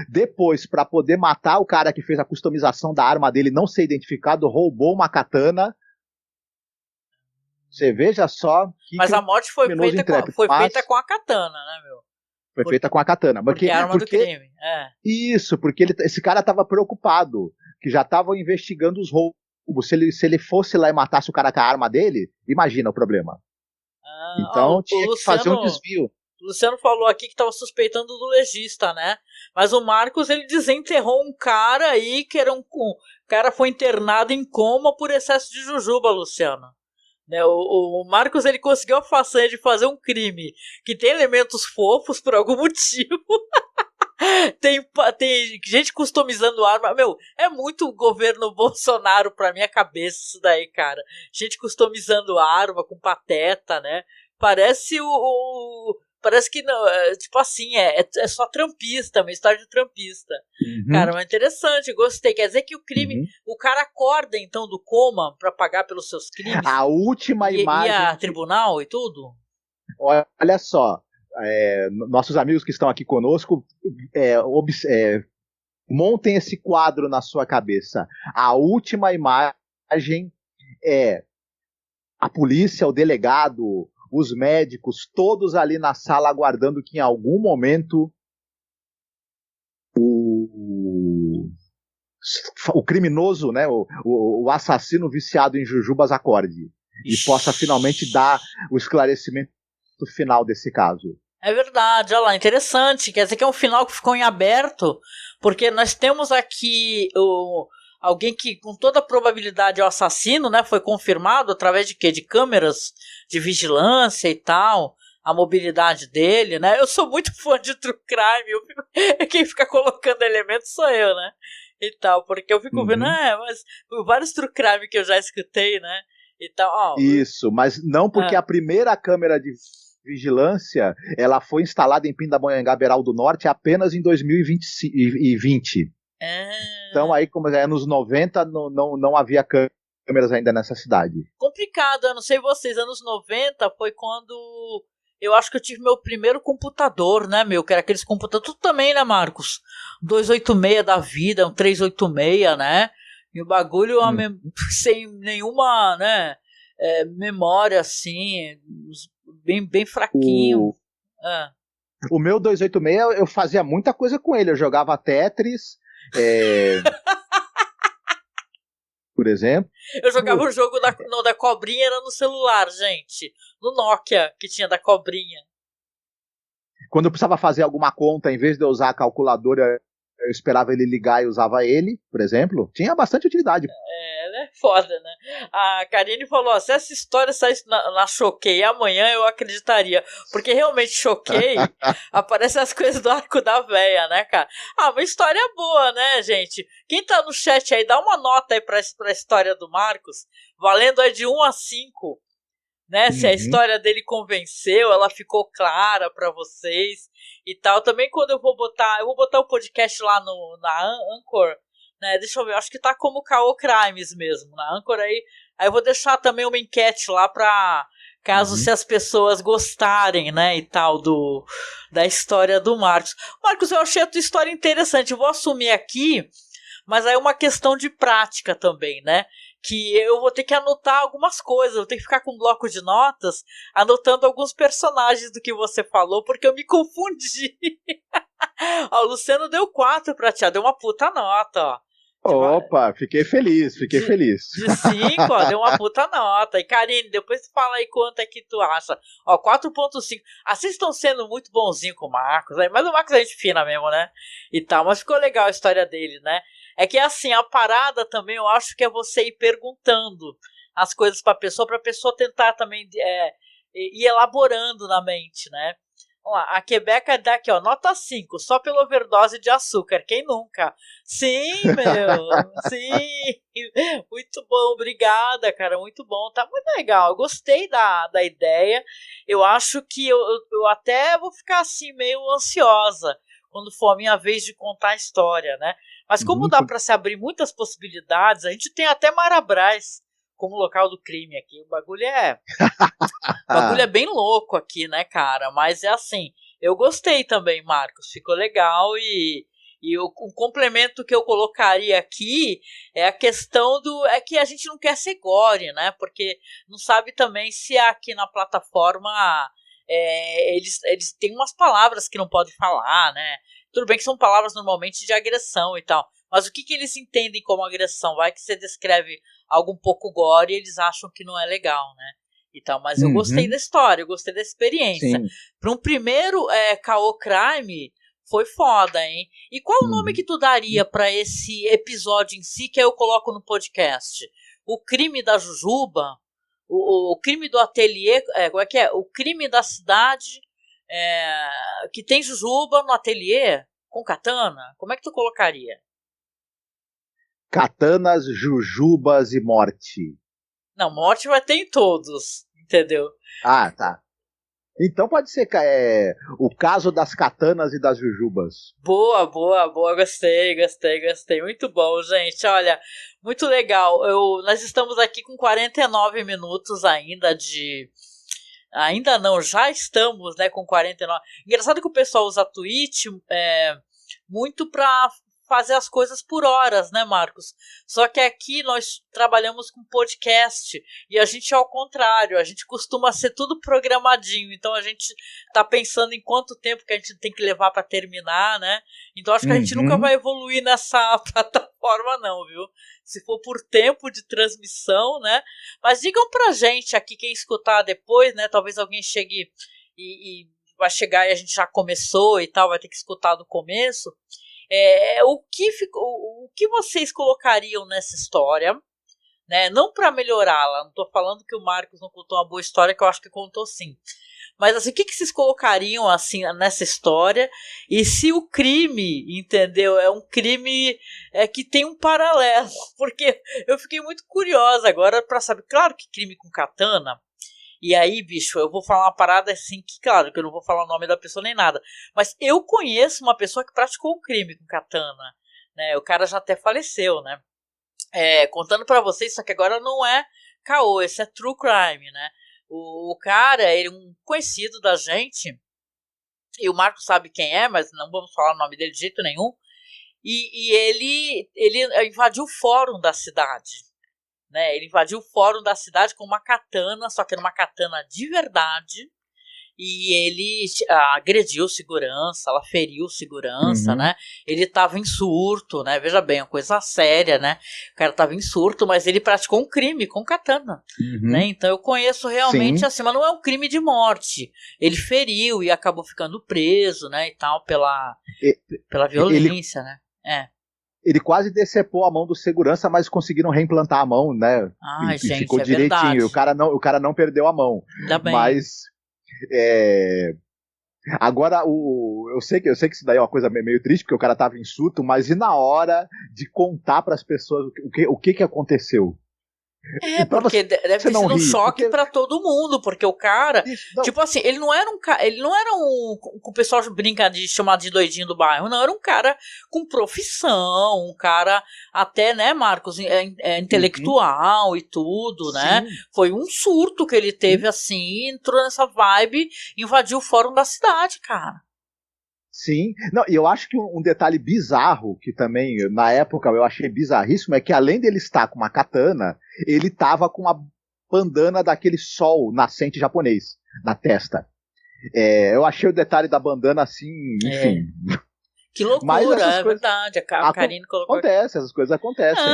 Depois, para poder matar o cara que fez a customização da arma dele, não ser identificado, roubou uma katana. Você veja só que Mas a morte criminoso intrépido. foi Mas feita com a katana, né, meu? foi feita com a katana. Porque é a arma do Porque crime. É. Isso, porque esse cara estava preocupado, que já estavam investigando os roubos. Se ele fosse lá e matasse o cara com a arma dele, imagina o problema. Então O tinha que fazer um Luciano. desvio. O Luciano falou aqui que estava suspeitando do legista, né? Mas o Marcos, ele desenterrou um cara aí que era o cara foi internado em coma por excesso de jujuba, Luciano. Né? O Marcos, ele conseguiu a façanha de fazer um crime que tem elementos fofos por algum motivo. Tem gente customizando arma. Meu, é muito governo Bolsonaro pra minha cabeça isso daí, cara. Gente customizando arma com pateta, né? Parece parece que não, tipo assim, é só trampista, uma história de trampista. Uhum, Cara, mas interessante, gostei. Quer dizer que o crime, uhum. o cara acorda então do coma pra pagar pelos seus crimes A última e ia a imagem que. tribunal e tudo? Olha só, nossos amigos que estão aqui conosco, montem esse quadro na sua cabeça. A última imagem é a polícia, o delegado, os médicos, todos ali na sala aguardando que em algum momento o, o criminoso, né, o assassino viciado em jujubas acorde e possa finalmente dar o esclarecimento final desse caso. É verdade, olha lá, interessante. Quer dizer que é um final que ficou em aberto, porque nós temos aqui alguém que, com toda probabilidade, é o assassino, né? Foi confirmado através de quê? De câmeras de vigilância e tal, a mobilidade dele, né? Eu sou muito fã de True Crime, quem fica colocando elementos sou eu, né? E tal, porque eu fico vendo, Uhum. mas vários True Crime que eu já escutei, né? E tal, ó. Isso, mas não porque a primeira câmera de vigilância ela foi instalada em Pindamonhangaba do Norte apenas em 2020. Então aí, como é anos 90, não havia câmeras ainda nessa cidade. Complicado, eu não sei vocês, anos 90 foi quando eu acho que eu tive meu primeiro computador, né, meu, que era aqueles computadores, tu também, né, Marcos? 286 da vida, um 386, né, e o bagulho sem nenhuma, né, memória, assim, bem fraquinho. O, o meu 286 eu fazia muita coisa com ele, eu jogava Tetris, por exemplo. Eu jogava o jogo da cobrinha, era no celular, gente, no Nokia, que tinha da cobrinha. Quando eu precisava fazer alguma conta, em vez de eu usar a calculadora, eu esperava ele ligar e usava ele, por exemplo. Tinha bastante utilidade. É foda, né? A Karine falou: ó, se essa história saísse na Choquei amanhã, eu acreditaria. Porque realmente Choquei aparecem as coisas do arco da véia, né, cara? Ah, uma história boa, né, gente? Quem tá no chat aí, dá uma nota aí pra história do Marcos, valendo aí de 1 a 5, né? Se a Uhum. história dele convenceu, ela ficou clara pra vocês e tal. Também quando eu vou botar o podcast lá na Anchor, né? Deixa eu ver, acho que tá como Caô Crimes mesmo, na Anchor aí eu vou deixar também uma enquete lá pra caso se Uhum. as pessoas gostarem, né, e tal da história do Marcos. Marcos, eu achei a tua história interessante, eu vou assumir aqui, mas aí é uma questão de prática também, né? Que eu vou ter que anotar algumas coisas, eu vou ter que ficar com um bloco de notas, anotando alguns personagens do que você falou, porque eu me confundi. Ó, o Luciano deu 4 pra ti, deu uma puta nota, ó. Opa, fiquei feliz, fiquei feliz. De 5, ó, deu uma puta nota. E Karine, depois tu fala aí quanto é que tu acha. Ó, 4.5. Ah, vocês estão sendo muito bonzinho com o Marcos, mas o Marcos é gente fina mesmo, né? E tal, mas ficou legal a história dele, né? É que assim, a parada também eu acho que é você ir perguntando as coisas pra pessoa tentar também ir elaborando na mente, né? Vamos lá, a Quebeca dá aqui, ó, nota 5, só pela overdose de açúcar. Quem nunca? Sim, meu, sim. Muito bom, obrigada, cara, muito bom. Tá muito legal, eu gostei da ideia. Eu acho que eu até vou ficar assim, meio ansiosa quando for a minha vez de contar a história, né? Mas como Uhum. dá para se abrir muitas possibilidades, a gente tem até Marabras como local do crime aqui. O bagulho é bem louco aqui, né, cara? Mas é assim, eu gostei também, Marcos. Ficou legal e o complemento que eu colocaria aqui é a questão é que a gente não quer ser gore, né? Porque não sabe também se aqui na plataforma eles têm umas palavras que não podem falar, né? Tudo bem que são palavras normalmente de agressão e tal. Mas o que eles entendem como agressão? Vai que você descreve algo um pouco gore e eles acham que não é legal, né? E tal, mas eu gostei da Uhum. história, eu gostei da experiência. Sim. Para um primeiro Caô Crime, foi foda, hein? E qual o nome Uhum. que tu daria para esse episódio em si que eu coloco no podcast? O crime da Jujuba? O crime do ateliê? Como é que é? O crime da cidade que tem Jujuba no ateliê com katana? Como é que tu colocaria? Katanas, jujubas e morte. Não, morte vai ter em todos, entendeu? Ah, tá. Então pode ser o caso das katanas e das jujubas. Boa, boa, boa, gostei. Muito bom, gente. Olha, muito legal. Nós estamos aqui com 49 minutos ainda de. Ainda não, já estamos, né, com 49. Engraçado que o pessoal usa a Twitch muito para fazer as coisas por horas, né, Marcos? Só que aqui nós trabalhamos com podcast e a gente é ao contrário, a gente costuma ser tudo programadinho, então a gente tá pensando em quanto tempo que a gente tem que levar para terminar, né? Então acho que a gente nunca vai evoluir nessa plataforma não, viu? Se for por tempo de transmissão, né? Mas digam pra gente aqui, quem escutar depois, né? Talvez alguém chegue e vai chegar e a gente já começou e tal, vai ter que escutar do começo. O que vocês colocariam nessa história, né? Não para melhorá-la, não estou falando que o Marcos não contou uma boa história, que eu acho que contou sim. Mas assim, o que vocês colocariam assim nessa história? E se o crime, entendeu? É um crime que tem um paralelo, porque eu fiquei muito curiosa agora para saber. Claro que crime com katana. E aí, bicho, eu vou falar uma parada assim que, claro, que eu não vou falar o nome da pessoa nem nada. Mas eu conheço uma pessoa que praticou um crime com katana, né? O cara já até faleceu, né? Contando pra vocês, só que agora não é caô, esse é true crime, né? O cara, ele é um conhecido da gente, e o Marco sabe quem é, mas não vamos falar o nome dele de jeito nenhum. E ele invadiu o fórum da cidade. Né, ele invadiu o fórum da cidade com uma katana, só que era uma katana de verdade, e ele agrediu segurança, ela feriu segurança, né? Ele estava em surto, né? Veja bem, uma coisa séria, né? O cara estava em surto, mas ele praticou um crime com katana, né? Então eu conheço realmente assim, mas não é um crime de morte. Ele feriu e acabou ficando preso, né? E tal, pela violência, né? Ele quase decepou a mão do segurança, mas conseguiram reimplantar a mão, né? Ai, gente, ficou direitinho. Verdade. O cara não perdeu a mão. Ainda bem. Mas agora eu sei que isso daí é uma coisa meio triste, porque o cara tava em surto, mas e na hora de contar para as pessoas o que aconteceu? Porque deve ter sido um choque pra todo mundo, porque o cara, tipo assim, ele não era um o pessoal brinca de chamar de doidinho do bairro, não, era um cara com profissão, um cara até, né, Marcos, intelectual e tudo, né? Foi um surto que ele teve assim, entrou nessa vibe, invadiu o fórum da cidade, cara. Sim, não, e eu acho que um detalhe bizarro, que também na época eu achei bizarríssimo, é que além dele estar com uma katana, ele tava com uma bandana daquele sol nascente japonês na testa. Eu achei o detalhe da bandana assim, enfim. Que loucura, verdade. A Karine colocou. Essas coisas acontecem.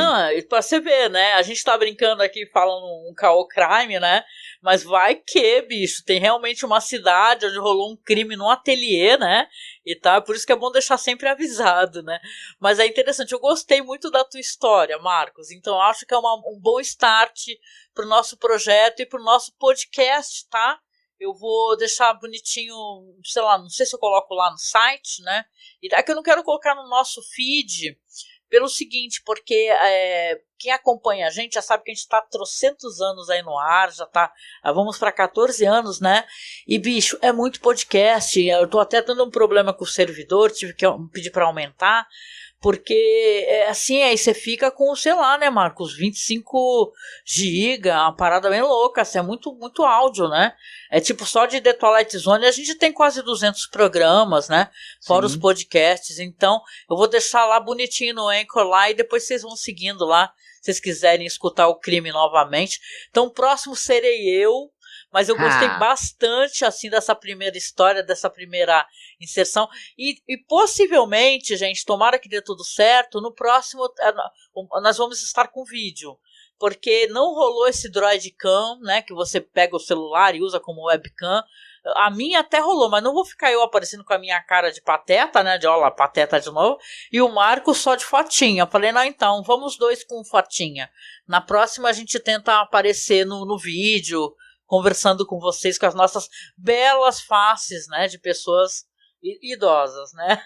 Pra você ver, né? A gente tá brincando aqui falando um caô crime, né? Mas vai que, bicho, tem realmente uma cidade onde rolou um crime num ateliê, né? E tá, por isso que é bom deixar sempre avisado, né? Mas é interessante, eu gostei muito da tua história, Marcos. Então acho que é um bom start pro nosso projeto e pro nosso podcast, tá? Eu vou deixar bonitinho, sei lá, não sei se eu coloco lá no site, né? E é que eu não quero colocar no nosso feed pelo seguinte, porque quem acompanha a gente já sabe que a gente está há trocentos anos aí no ar, já tá, vamos para 14 anos, né? E, bicho, é muito podcast, eu tô até tendo um problema com o servidor, tive que pedir para aumentar, porque, assim, aí você fica com, sei lá, né, Marcos, 25 GB, uma parada bem louca, assim, é muito, muito áudio, né? É tipo, só de The Twilight Zone a gente tem quase 200 programas, né? Fora os podcasts, então eu vou deixar lá bonitinho no Anchor lá e depois vocês vão seguindo lá, se vocês quiserem escutar o crime novamente. Então o próximo serei eu, mas eu gostei bastante, assim, dessa primeira história, dessa primeira inserção. E possivelmente, gente, tomara que dê tudo certo, no próximo nós vamos estar com vídeo. Porque não rolou esse Droidcam, né, que você pega o celular e usa como webcam. A minha até rolou, mas não vou ficar eu aparecendo com a minha cara de pateta, né, de olha lá, pateta de novo, e o Marco só de fotinha. Eu falei, não, então, vamos dois com fotinha. Na próxima a gente tenta aparecer no vídeo, conversando com vocês, com as nossas belas faces, né, de pessoas idosas, né?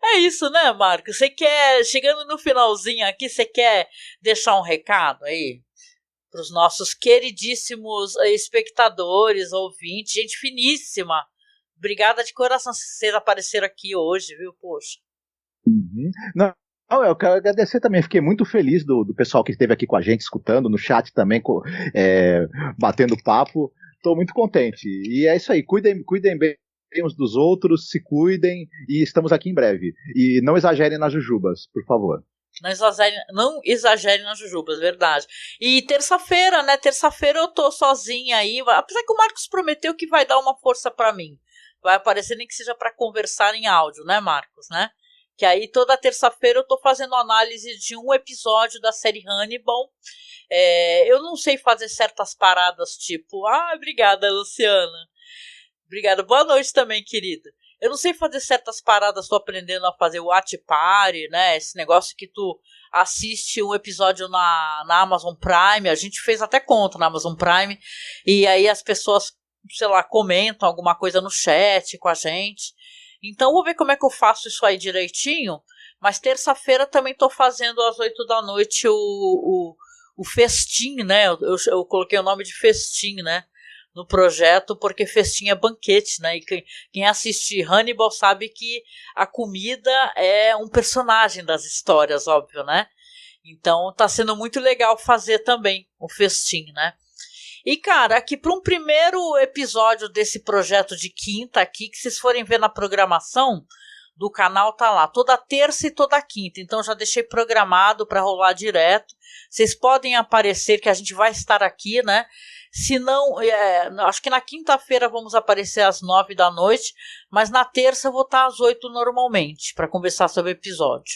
É isso, né, Marco? Você quer, chegando no finalzinho aqui, você quer deixar um recado aí os nossos queridíssimos espectadores, ouvintes, gente finíssima. Obrigada de coração se vocês apareceram aqui hoje, viu? Poxa. Uhum. Não, eu quero agradecer também. Fiquei muito feliz do pessoal que esteve aqui com a gente, escutando, no chat também, batendo papo. Estou muito contente. E é isso aí. Cuidem bem uns dos outros, se cuidem e estamos aqui em breve. E não exagerem nas jujubas, por favor. Não exagere nas jujubas, verdade. E terça-feira, né? Terça-feira eu tô sozinha aí. Apesar que o Marcos prometeu que vai dar uma força pra mim. Vai aparecer nem que seja pra conversar em áudio, né, Marcos, né? Que aí toda terça-feira eu tô fazendo análise de um episódio da série Hannibal. Eu não sei fazer certas paradas, tipo... obrigada, Luciana. Obrigada. Boa noite também, querida. Eu não sei fazer certas paradas, tô aprendendo a fazer o Watch Party, né? Esse negócio que tu assiste um episódio na Amazon Prime. A gente fez até conta na Amazon Prime. E aí as pessoas, sei lá, comentam alguma coisa no chat com a gente. Então vou ver como é que eu faço isso aí direitinho. Mas terça-feira também tô fazendo às 8 da noite o festim, né? Eu coloquei o nome de festim, né? No projeto, porque festim é banquete, né? E quem assiste Hannibal sabe que a comida é um personagem das histórias, óbvio, né? Então tá sendo muito legal fazer também o festim, né? E, cara, aqui para um primeiro episódio desse projeto de quinta aqui, que vocês forem ver na programação do canal, tá lá, toda terça e toda quinta. Então já deixei programado para rolar direto. Vocês podem aparecer, que a gente vai estar aqui, né? Se não, acho que na quinta-feira vamos aparecer às 9 da noite, mas na terça eu vou estar às 8 normalmente, para conversar sobre o episódio.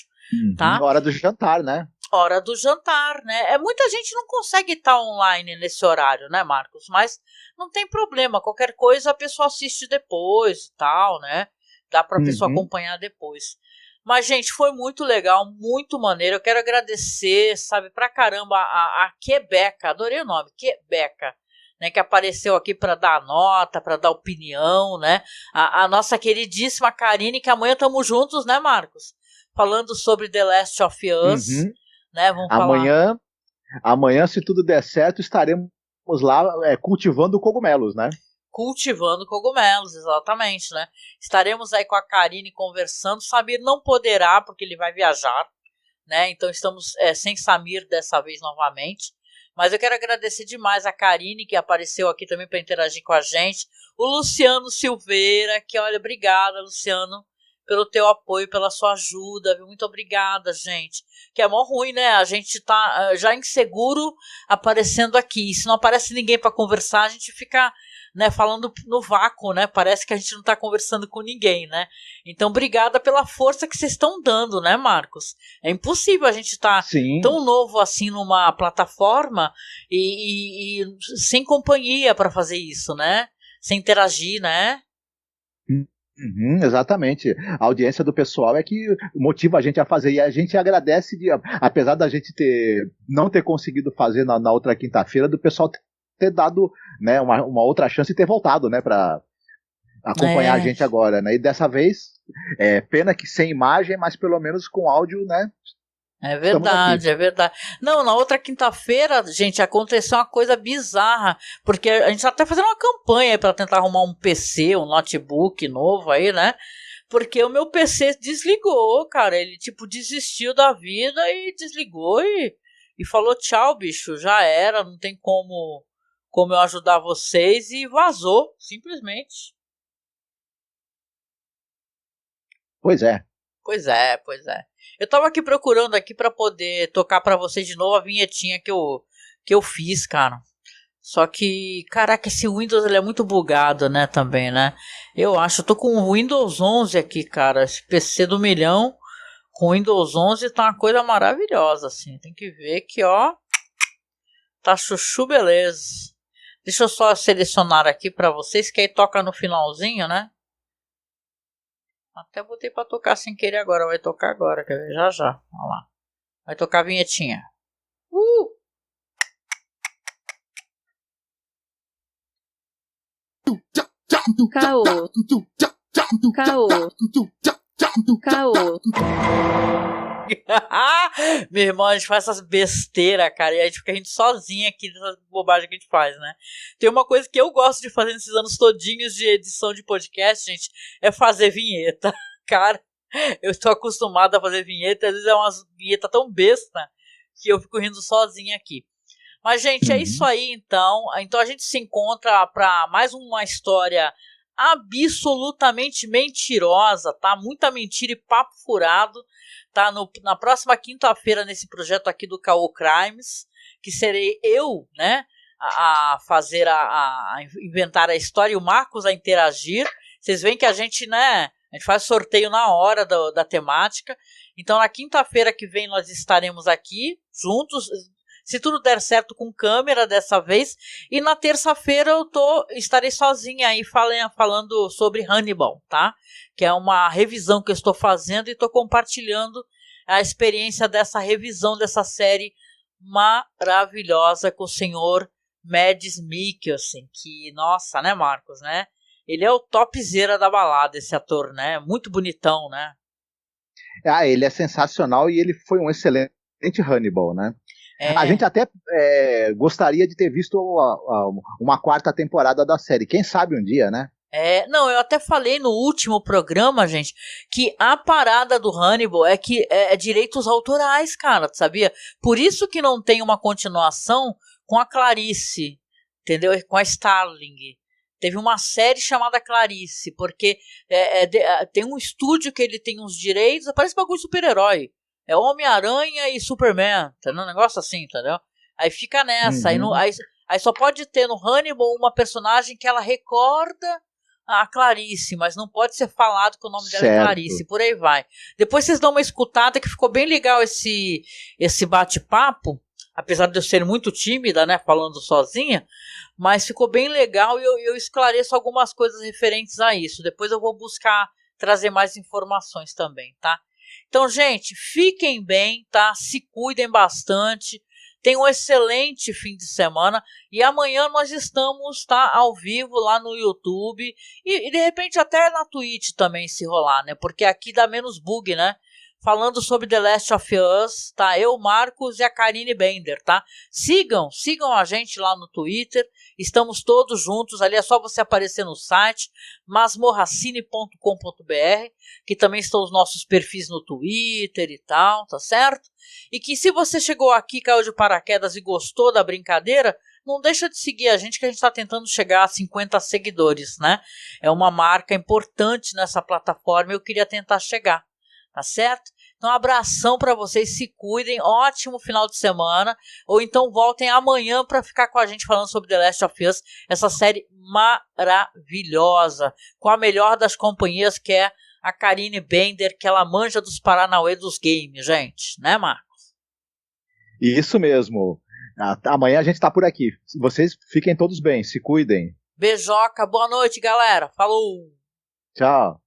Tá? Hora do jantar, né? Hora do jantar, né? Muita gente não consegue estar online nesse horário, né, Marcos? Mas não tem problema, qualquer coisa a pessoa assiste depois e tal, né? Dá pra pessoa acompanhar depois. Mas, gente, foi muito legal, muito maneiro. Eu quero agradecer, sabe, pra caramba a Quebeca, adorei o nome, Quebeca, né, que apareceu aqui para dar nota, para dar opinião, né? A nossa queridíssima Karine, que amanhã estamos juntos, né, Marcos? Falando sobre The Last of Us, né? Vamos falar. Amanhã, se tudo der certo, estaremos lá cultivando cogumelos, né? Cultivando cogumelos, exatamente, né? Estaremos aí com a Karine conversando. Samir não poderá, porque ele vai viajar, né? Então estamos sem Samir dessa vez novamente. Mas eu quero agradecer demais a Karine, que apareceu aqui também para interagir com a gente. O Luciano Silveira, que olha, obrigada, Luciano, pelo teu apoio, pela sua ajuda, viu? Muito obrigada, gente. Que é mó ruim, né? A gente tá já inseguro aparecendo aqui. E se não aparece ninguém para conversar, a gente fica, né, falando no vácuo, né? Parece que a gente não tá conversando com ninguém, né? Então, obrigada pela força que vocês estão dando, né, Marcos? É impossível a gente estar tão novo assim numa plataforma e sem companhia para fazer isso, né? Sem interagir, né? Exatamente. A audiência do pessoal é que motiva a gente a fazer. E a gente agradece, apesar da gente não ter conseguido fazer na outra quinta-feira, do pessoal ter dado, né, uma outra chance e ter voltado, né, para acompanhar a gente agora, né? E dessa vez, pena que sem imagem, mas pelo menos com áudio, né? É verdade, é verdade. Não, na outra quinta-feira, gente, aconteceu uma coisa bizarra, porque a gente tá até fazendo uma campanha para tentar arrumar um PC, um notebook novo aí, né? Porque o meu PC desligou, cara, ele tipo desistiu da vida e desligou e falou tchau, bicho, já era, não tem como eu ajudar vocês e vazou, simplesmente. Pois é. Pois é. Eu tava aqui procurando aqui para poder tocar para vocês de novo a vinhetinha que eu fiz, cara. Só que, caraca, esse Windows ele é muito bugado, né, também, né? Eu tô com o Windows 11 aqui, cara. Esse PC do milhão com Windows 11 tá uma coisa maravilhosa, assim. Tem que ver que, ó, tá chuchu beleza. Deixa eu só selecionar aqui para vocês, que aí toca no finalzinho, né? Até botei pra tocar sem querer agora. Vai tocar agora, quer ver? Já. Olha lá. Vai tocar a vinhetinha. Caô. Caô. Caô. Meu irmão, a gente faz essas besteiras, cara, e a gente fica sozinha aqui dessas bobagens que a gente faz, né? Tem uma coisa que eu gosto de fazer nesses anos todinhos de edição de podcast, gente, é fazer vinheta. Cara, eu estou acostumado a fazer vinheta, às vezes é uma vinheta tão besta que eu fico rindo sozinha aqui. Mas, gente, é isso aí, então. Então a gente se encontra para mais uma história absolutamente mentirosa, tá? Muita mentira e papo furado, tá? Na próxima quinta-feira, nesse projeto aqui do Caô Crimes, que serei eu, né, a fazer, a inventar a história e o Marcos a interagir. Vocês veem que a gente, né, a gente faz sorteio na hora da temática. Então, na quinta-feira que vem, nós estaremos aqui juntos, se tudo der certo com câmera dessa vez. E na terça-feira eu estarei sozinha aí falando sobre Hannibal, tá? Que é uma revisão que eu estou fazendo e estou compartilhando a experiência dessa revisão dessa série maravilhosa com o senhor Mads Mikkelsen, que, nossa, né, Marcos, né? Ele é o topzera da balada, esse ator, né? Muito bonitão, né? Ele é sensacional e ele foi um excelente Hannibal, né? A gente até gostaria de ter visto uma quarta temporada da série. Quem sabe um dia, né? Não, eu até falei no último programa, gente, que a parada do Hannibal é que é direitos autorais, cara, sabia? Por isso que não tem uma continuação com a Clarice, entendeu? Com a Starling. Teve uma série chamada Clarice, porque tem um estúdio que ele tem uns direitos, parece bagulho de super-herói. É Homem-Aranha e Superman, entendeu? Um negócio assim, entendeu? Aí fica nessa, aí só pode ter no Hannibal uma personagem que ela recorda a Clarice, mas não pode ser falado que o nome dela é Clarice, por aí vai. Depois vocês dão uma escutada, que ficou bem legal esse bate-papo, apesar de eu ser muito tímida, né, falando sozinha, mas ficou bem legal e eu esclareço algumas coisas referentes a isso. Depois eu vou buscar trazer mais informações também, tá? Então, gente, fiquem bem, tá? Se cuidem bastante. Tenham um excelente fim de semana. E amanhã nós estamos, tá, ao vivo lá no YouTube. E de repente até na Twitch também, se rolar, né? Porque aqui dá menos bug, né? Falando sobre The Last of Us, tá? Eu, Marcos e a Karine Bender, tá? Sigam a gente lá no Twitter. Estamos todos juntos. Ali é só você aparecer no site masmorracine.com.br, que também estão os nossos perfis no Twitter e tal, tá certo? E que se você chegou aqui, caiu de paraquedas e gostou da brincadeira, não deixa de seguir a gente, que a gente está tentando chegar a 50 seguidores, né? É uma marca importante nessa plataforma e eu queria tentar chegar. Tá certo? Então, um abração para vocês, se cuidem, ótimo final de semana, ou então voltem amanhã para ficar com a gente falando sobre The Last of Us, essa série maravilhosa, com a melhor das companhias, que é a Karine Bender, que ela manja dos paranauê dos games, gente, né, Marcos? Isso mesmo. Amanhã a gente tá por aqui. Vocês fiquem todos bem, se cuidem. Beijoca, boa noite, galera. Falou! Tchau.